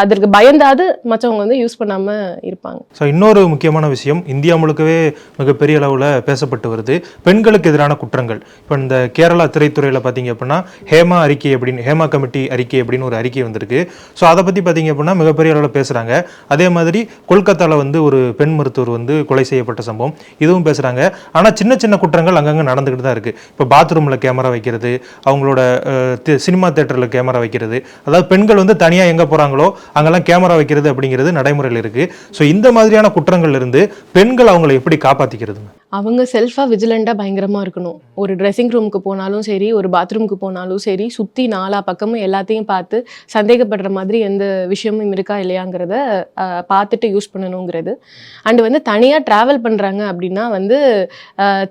அதற்கு பயந்தாது மற்றவங்க வந்து யூஸ் பண்ணாமல் இருப்பாங்க. ஸோ இன்னொரு முக்கியமான விஷயம் இந்தியா முழுக்கவே மிகப்பெரிய அளவில் பேசப்பட்டு வருது, பெண்களுக்கு எதிரான குற்றங்கள். இப்போ இந்த கேரளா திரைத்துறையில் பார்த்தீங்க அப்படின்னா ஹேமா கமிட்டி அறிக்கை அப்படின்னு ஒரு அறிக்கை வந்திருக்கு. ஸோ அதை பற்றி பார்த்தீங்க அப்படின்னா மிகப்பெரிய அளவில் பேசுகிறாங்க. அதே மாதிரி கொல்கத்தாவில் வந்து ஒரு பெண் மருத்துவர் வந்து கொலை செய்யப்பட்ட சம்பவம், இதுவும் பேசுகிறாங்க. ஆனால் சின்ன சின்ன குற்றங்கள் அங்கங்கே நடந்துக்கிட்டு தான் இருக்குது. இப்போ பாத்ரூமில் கேமரா வைக்கிறது, அவங்களோட சினிமா தேட்டரில் கேமரா வைக்கிறது, அதாவது பெண்கள் வந்து தனியா எங்க போறாங்களோ அங்கெல்லாம் கேமரா வைக்கிறது அப்படிங்கிறது நடைமுறையில் இருக்கு. ஸோ இந்த மாதிரியான குற்றங்கள்ல இருந்து பெண்கள் அவங்களை எப்படி காப்பாத்திக்கிறது? அவங்க செல்ஃபா விஜிலண்டா பயங்கரமா இருக்கணும். ஒரு ட்ரெஸ்ஸிங் ரூமுக்கு போனாலும் சரி, ஒரு பாத்ரூமுக்கு போனாலும் சரி, சுத்தி 4 பக்கமும் எல்லாத்தையும் பார்த்து சந்தேகப்படுற மாதிரி எந்த விஷயமும் இருக்கா இல்லையாங்கிறத பார்த்துட்டு யூஸ் பண்ணணுங்கிறது. அண்ட் வந்து தனியா டிராவல் பண்றாங்க அப்படின்னா வந்து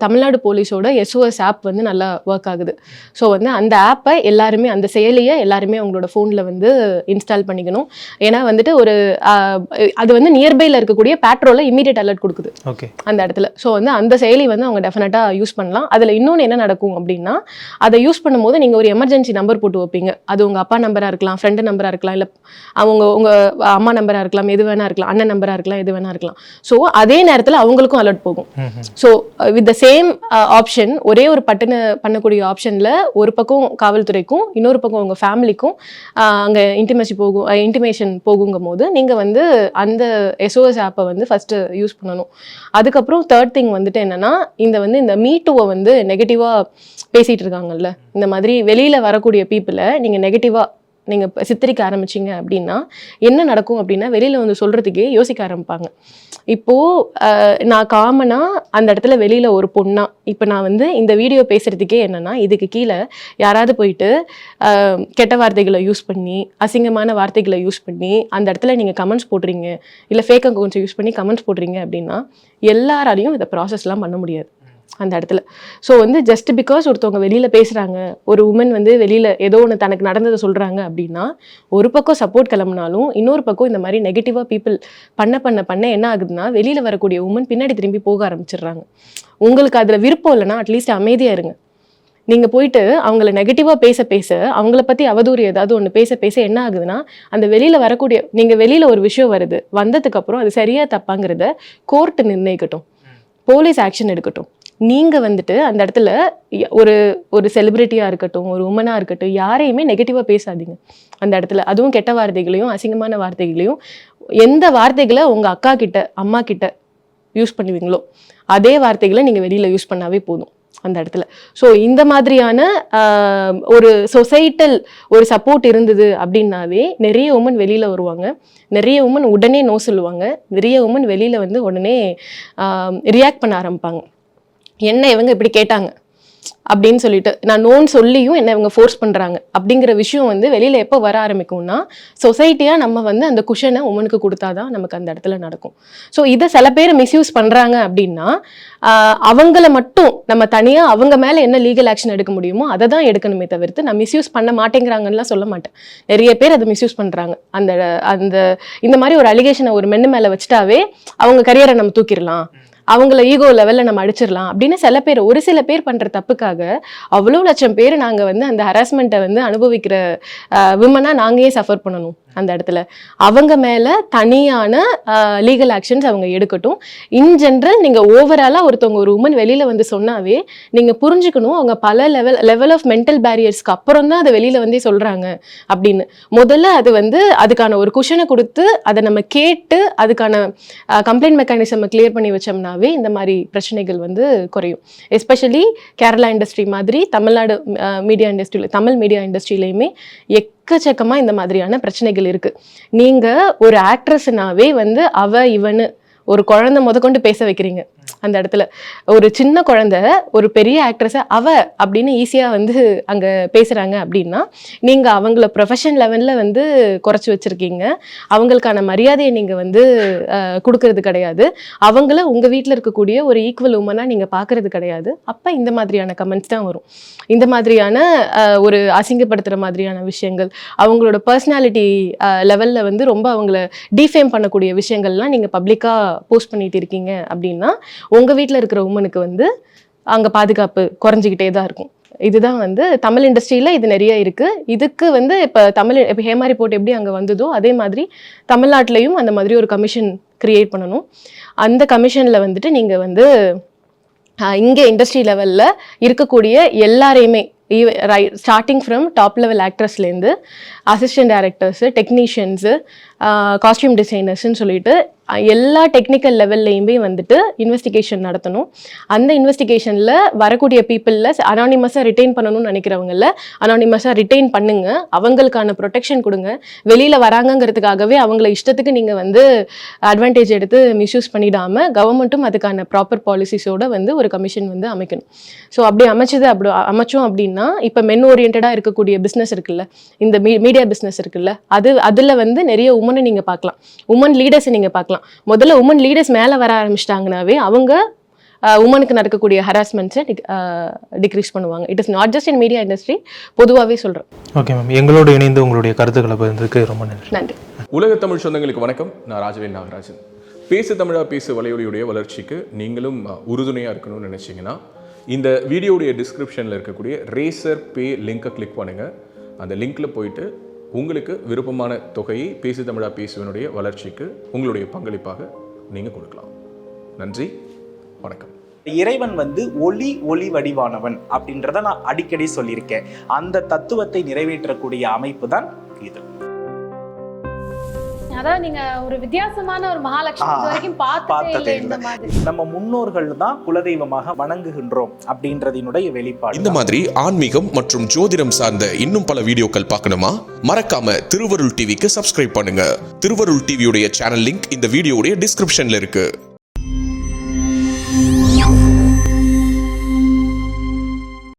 தமிழ்நாடு போலீஸோட SOS ஆப் வந்து நல்லா ஒர்க் ஆகுது. ஸோ வந்து அந்த ஆப்பை எல்லாருமே, அந்த செயலியை எல்லாருமே அவங்களோட ஃபோனில் வந்து இன்ஸ்டால் பண்ணிக்கணும். ஏன்னா வந்துட்டு ஒரு அது வந்து நியர்பையில் இருக்கக்கூடிய பேட்ரோலை இமீடியட் அலர்ட் கொடுக்குது அந்த இடத்துல. ஸோ வந்து அந்த செயலி வந்து அவங்க டெஃபினட்டாக யூஸ் பண்ணலாம். அதில் இன்னொன்று என்ன நடக்கும் அப்படின்னா, அதை யூஸ் பண்ணும்போது நீங்கள் ஒரு எமர்ஜென்சி நம்பர் போட்டு வைப்பீங்க. அது உங்கள் அப்பா நம்பராக இருக்கலாம், ஃப்ரெண்டு நம்பராக இருக்கலாம், இல்லை உங்கள் அம்மா நம்பராக இருக்கலாம், எது வேணா இருக்கலாம், அண்ணன் நம்பராக இருக்கலாம், எது வேணா இருக்கலாம். ஸோ அதே நேரத்தில் அவங்களுக்கும் அலர்ட் போகும். So with the same option, ஒரே ஒரு பட்டனை பண்ணக்கூடிய ஆப்ஷனில் ஒரு பக்கம் காவல்துறைக்கும் இன்னொரு பக்கம் உங்கள் ஃபேமிலிக்கும் அங்கே இன்டிமேஷன் போகுங்கும் போது நீங்கள் வந்து அந்த SOS ஆப்பை வந்து ஃபஸ்ட்டு யூஸ் பண்ணணும். அதுக்கப்புறம் தேர்ட் திங் வந்துட்டு என்னன்னா, இந்த மீட்டுவை வந்து நெகட்டிவாக பேசிகிட்டு இருக்காங்கல்ல, இந்த மாதிரி வெளியில் வரக்கூடிய பீப்புளை நீங்கள் நெகட்டிவாக நீங்கள் சித்தரிக்க ஆரம்பிச்சிங்க அப்படின்னா என்ன நடக்கும் அப்படின்னா, வெளியில் வந்து சொல்கிறதுக்கே யோசிக்க ஆரம்பிப்பாங்க. இப்போது நான் காமனாக அந்த இடத்துல வெளியில் ஒரு பொண்ணா, இப்போ நான் வந்து இந்த வீடியோ பேசுகிறதுக்கே என்னென்னா, இதுக்கு கீழே யாராவது போயிட்டு கெட்ட வார்த்தைகளை யூஸ் பண்ணி, அசிங்கமான வார்த்தைகளை யூஸ் பண்ணி அந்த இடத்துல நீங்கள் கமெண்ட்ஸ் போடுறீங்க, இல்லை ஃபேக் அக்கௌண்ட்ஸை யூஸ் பண்ணி கமெண்ட்ஸ் போடுறீங்க அப்படின்னா எல்லாராலையும் இதை ப்ராசஸ்லாம் பண்ண முடியாது அந்த இடத்துல. ஸோ வந்து ஜஸ்ட் பிகாஸ் ஒருத்தவங்க வெளியில் பேசுகிறாங்க, ஒரு உமன் வந்து வெளியில் ஏதோ ஒன்று தனக்கு நடந்ததை சொல்கிறாங்க அப்படின்னா, ஒரு பக்கம் சப்போர்ட் கிளம்புனாலும் இன்னொரு பக்கம் இந்த மாதிரி நெகட்டிவாக பீப்புள் பண்ண என்ன ஆகுதுன்னா, வெளியில் வரக்கூடிய உமன் பின்னாடி திரும்பி போக ஆரம்பிச்சிடுறாங்க. உங்களுக்கு அதில் விருப்பம் இல்லைன்னா அட்லீஸ்ட் அமைதியாக இருங்க. நீங்கள் போயிட்டு அவங்கள நெகட்டிவாக பேச அவங்கள பற்றி அவதூறு ஏதாவது ஒன்று பேச என்ன ஆகுதுன்னா, அந்த வெளியில் வரக்கூடிய, நீங்கள் வெளியில் ஒரு விஷயம் வருது, வந்ததுக்கப்புறம் அது சரியாக தப்பாங்கிறத கோர்ட்டு நிர்ணயிக்கட்டும், போலீஸ் ஆக்ஷன் எடுக்கட்டும். நீங்கள் வந்துட்டு அந்த இடத்துல ஒரு செலிபிரிட்டியாக இருக்கட்டும், ஒரு உமனாக இருக்கட்டும், யாரையுமே நெகட்டிவாக பேசாதீங்க அந்த இடத்துல. அதுவும் கெட்ட வார்த்தைகளையும் அசிங்கமான வார்த்தைகளையும், எந்த வார்த்தைகளை உங்கள் அக்கா கிட்ட அம்மா கிட்ட யூஸ் பண்ணுவீங்களோ அதே வார்த்தைகளை நீங்கள் வெளியில் யூஸ் பண்ணாவே போதும் அந்த இடத்துல. ஸோ இந்த மாதிரியான ஒரு சொசைட்டல் ஒரு சப்போர்ட் இருந்தது அப்படின்னாவே நிறைய உமன் வெளியில் வருவாங்க, நிறைய உமன் உடனே நோ சொல்லுவாங்க, நிறைய உமன் வெளியில் வந்து உடனே ரியாக்ட் பண்ண ஆரம்பிப்பாங்க. என்ன இவங்க இப்படி கேட்டாங்க அப்படின்னு சொல்லிட்டு, நான் நோன்னு சொல்லியும் என்ன இவங்க ஃபோர்ஸ் பண்ணுறாங்க அப்படிங்கிற விஷயம் வந்து வெளியில் எப்போ வர ஆரம்பிக்கும்னா, சொசைட்டியாக நம்ம வந்து அந்த குஷனை உமனுக்கு கொடுத்தாதான் நமக்கு அந்த இடத்துல நடக்கும். ஸோ இதை சில பேர் மிஸ்யூஸ் பண்ணுறாங்க அப்படின்னா, அவங்கள மட்டும் நம்ம தனியாக அவங்க மேலே என்ன லீகல் ஆக்ஷன் எடுக்க முடியுமோ அதை தான் எடுக்கணுமே தவிர்த்து, நான் மிஸ்யூஸ் பண்ண மாட்டேங்கிறாங்கலாம் சொல்ல மாட்டேன். நிறைய பேர் அதை மிஸ்யூஸ் பண்ணுறாங்க. இந்த மாதிரி ஒரு அலிகேஷனை ஒரு மென்னு மேலே வச்சுட்டாவே அவங்க கரியரை நம்ம தூக்கிடலாம், அவங்கள ஈகோ லெவலில் நம்ம அடிச்சிடலாம் அப்படின்னு ஒரு சில பேர் பண்ணுற தப்புக்காக அவ்வளோ லட்சம் பேர் நாங்கள் வந்து அந்த ஹராஸ்மெண்ட்டை வந்து அனுபவிக்கிற விமனாக நாங்கள் ஏன் சஃபர் பண்ணணும் அந்த இடத்துல? அவங்க மேலே தனியான லீகல் ஆக்ஷன்ஸ் அவங்க எடுக்கட்டும். இன் ஜென்ரல் நீங்கள் ஓவராலாக ஒருத்தவங்க ஒரு உமன் வெளியில் வந்து சொன்னாவே நீங்கள் புரிஞ்சுக்கணும், அவங்க பல லெவல் ஆஃப் மென்டல் பேரியர்ஸ்க்கு அப்புறம் தான் அதை வெளியில் வந்து சொல்கிறாங்க அப்படின்னு. முதல்ல அது வந்து அதுக்கான ஒரு குஷனை கொடுத்து அதை நம்ம கேட்டு அதுக்கான கம்ப்ளைண்ட் மெக்கானிசமை கிளியர் பண்ணி வச்சோம்னாவே இந்த மாதிரி பிரச்சனைகள் வந்து குறையும். எஸ்பெஷலி கேரளா இண்டஸ்ட்ரி மாதிரி தமிழ்நாடு மீடியா இண்டஸ்ட்ரியில், தமிழ் மீடியா இண்டஸ்ட்ரியிலையுமே எக்கச்சக்கமாக இந்த மாதிரியான பிரச்சனைகள் இருக்கு. நீங்க ஒரு ஆக்ட்ரஸ்னாவே வந்து அவ இவனு ஒரு குழந்தை முதற்கொண்டு பேச வைக்கிறீங்க, அந்த இடத்துல. ஒரு சின்ன குழந்தை ஒரு பெரிய ஆக்ட்ரஸை அப்படின்னு ஈஸியாக வந்து அங்கே பேசுகிறாங்க அப்படின்னா நீங்கள் அவங்கள ப்ரொஃபஷன் லெவலில் வந்து குறைச்சி வச்சுருக்கீங்க. அவங்களுக்கான மரியாதையை நீங்கள் வந்து கொடுக்கறது கிடையாது. அவங்கள உங்கள் வீட்டில் இருக்கக்கூடிய ஒரு ஈக்குவல் உமனாக நீங்கள் பார்க்கறது கிடையாது. அப்போ இந்த மாதிரியான கமெண்ட்ஸ் தான் வரும். இந்த மாதிரியான ஒரு அசிங்கப்படுத்துகிற மாதிரியான விஷயங்கள், அவங்களோட பர்சனாலிட்டி லெவலில் வந்து ரொம்ப அவங்கள டிஃபேம் பண்ணக்கூடிய விஷயங்கள்லாம் நீங்கள் பப்ளிக்காக போஸ்ட் பண்ணிட்டு இருக்கீங்க அப்படின்னா உங்கள் வீட்டில் இருக்கிற உமனுக்கு வந்து அங்கே பாதுகாப்பு குறைஞ்சிக்கிட்டே தான் இருக்கும். இதுதான் வந்து தமிழ் இண்டஸ்ட்ரியில் இது நிறைய இருக்குது. இதுக்கு வந்து இப்போ ஹேமா ரிப்போர்ட் எப்படி அங்கே வந்ததோ அதே மாதிரி தமிழ்நாட்டிலையும் அந்த மாதிரி ஒரு கமிஷன் கிரியேட் பண்ணணும். அந்த கமிஷனில் வந்துட்டு நீங்கள் வந்து இங்கே இண்டஸ்ட்ரி லெவலில் இருக்கக்கூடிய எல்லாரையுமே ஸ்டார்டிங் ஃப்ரம் டாப் லெவல் ஆக்ட்ரஸ்லேருந்து அசிஸ்டன்ட் டைரக்டர்ஸு, டெக்னீஷியன்ஸு, காஸ்டியூம் டிசைனர்ஸ்ன்னு சொல்லிட்டு எல்லா டெக்னிக்கல் லெவல்லையுமே வந்துட்டு இன்வெஸ்டிகேஷன் நடத்தணும். அந்த இன்வெஸ்டிகேஷனில் வரக்கூடிய பீப்புளில் அனானிமஸாக ரிட்டைன் பண்ணணும்னு நினைக்கிறவங்கள அனானிமஸாக ரிட்டைன் பண்ணுங்க. அவங்களுக்கான ப்ரொடெக்ஷன் கொடுங்க. வெளியில் வராங்கங்கிறதுக்காகவே அவங்கள இஷ்டத்துக்கு நீங்கள் வந்து அட்வான்டேஜ் எடுத்து மிஸ்யூஸ் பண்ணிடாமல் கவர்மெண்ட்டும் அதுக்கான ப்ராப்பர் பாலிசிஸோட வந்து ஒரு கமிஷன் வந்து அமைக்கணும். ஸோ அப்படி அமைச்சோம் அப்படின்னா இப்போ மென் ஓரியன்டாக இருக்கக்கூடிய பிஸ்னஸ் இருக்குல்ல, இந்த மீடியா பிஸ்னஸ் இருக்குல்ல, அதில் வந்து நிறைய உமனை நீங்கள் பார்க்கலாம், உமன் லீடர்ஸை நீங்கள் பார்க்கலாம். முதல்ல உமன் லீடர்ஸ் மேலே வர ஆரம்பிச்சிட்டாங்கனாவே அவங்க உமனுக்கு நடக்கக்கூடிய ஹராஸ்மெண்ட்ஸை டிக்ரீஸ் பண்ணுவாங்க. It is not just in media industry, பொதுவாகவே சொல்கிறேன். ஓகே மேம், எங்களோட இணைந்து உங்களுடைய கருத்துக்களை பகிர்ந்ததுக்கு ரொம்ப நன்றி. நன்றி. உலக தமிழ் சொந்தங்களுக்கு வணக்கம். நான் ராஜவேல் நாகராஜன். பேசு தமிழா பேசு வலையொலியுடைய வளர்ச்சிக்கு நீங்களும் உறுதுணையாக இருக்கணும்னு நினச்சிங்கன்னா இந்த வீடியோடைய டிஸ்கிரிப்ஷனில் இருக்கக்கூடிய ரேசர் பே லிங்கை கிளிக் பண்ணுங்கள். அந்த லிங்க்கில் போயிட்டு உங்களுக்கு விருப்பமான தொகையை பேசு தமிழா பேசுவனுடைய வளர்ச்சிக்கு உங்களுடைய பங்களிப்பாக நீங்கள் கொடுக்கலாம். நன்றி, வணக்கம். இறைவன் வந்து ஒளி வடிவானவன் அப்படின்றத நான் அடிக்கடி சொல்லியிருக்கேன். அந்த தத்துவத்தை நிறைவேற்றக்கூடிய அமைப்பு தான் இது. அதாவது நீங்க ஒரு வித்தியாசமான ஒரு மகாலட்சுமி வரைக்கும் பார்த்ததே இந்த மாதிரி. நம்ம முன்னோர்கள் தான் குலதெய்வமாக வணங்குகின்றோம் அப்படின்றதினுடைய வெளிப்பாடு. இந்த மாதிரி ஆன்மீகம் மற்றும் ஜோதிடம் சார்ந்த இன்னும் பல வீடியோக்கள் பார்க்கணுமா? மறக்காம திருவருள் டிவிக்கு சப்ஸ்கிரைப் பண்ணுங்க. திருவருள் டிவியுடைய சேனல் லிங்க் இந்த வீடியோடைய டிஸ்கிரிப்ஷன்ல இருக்கு.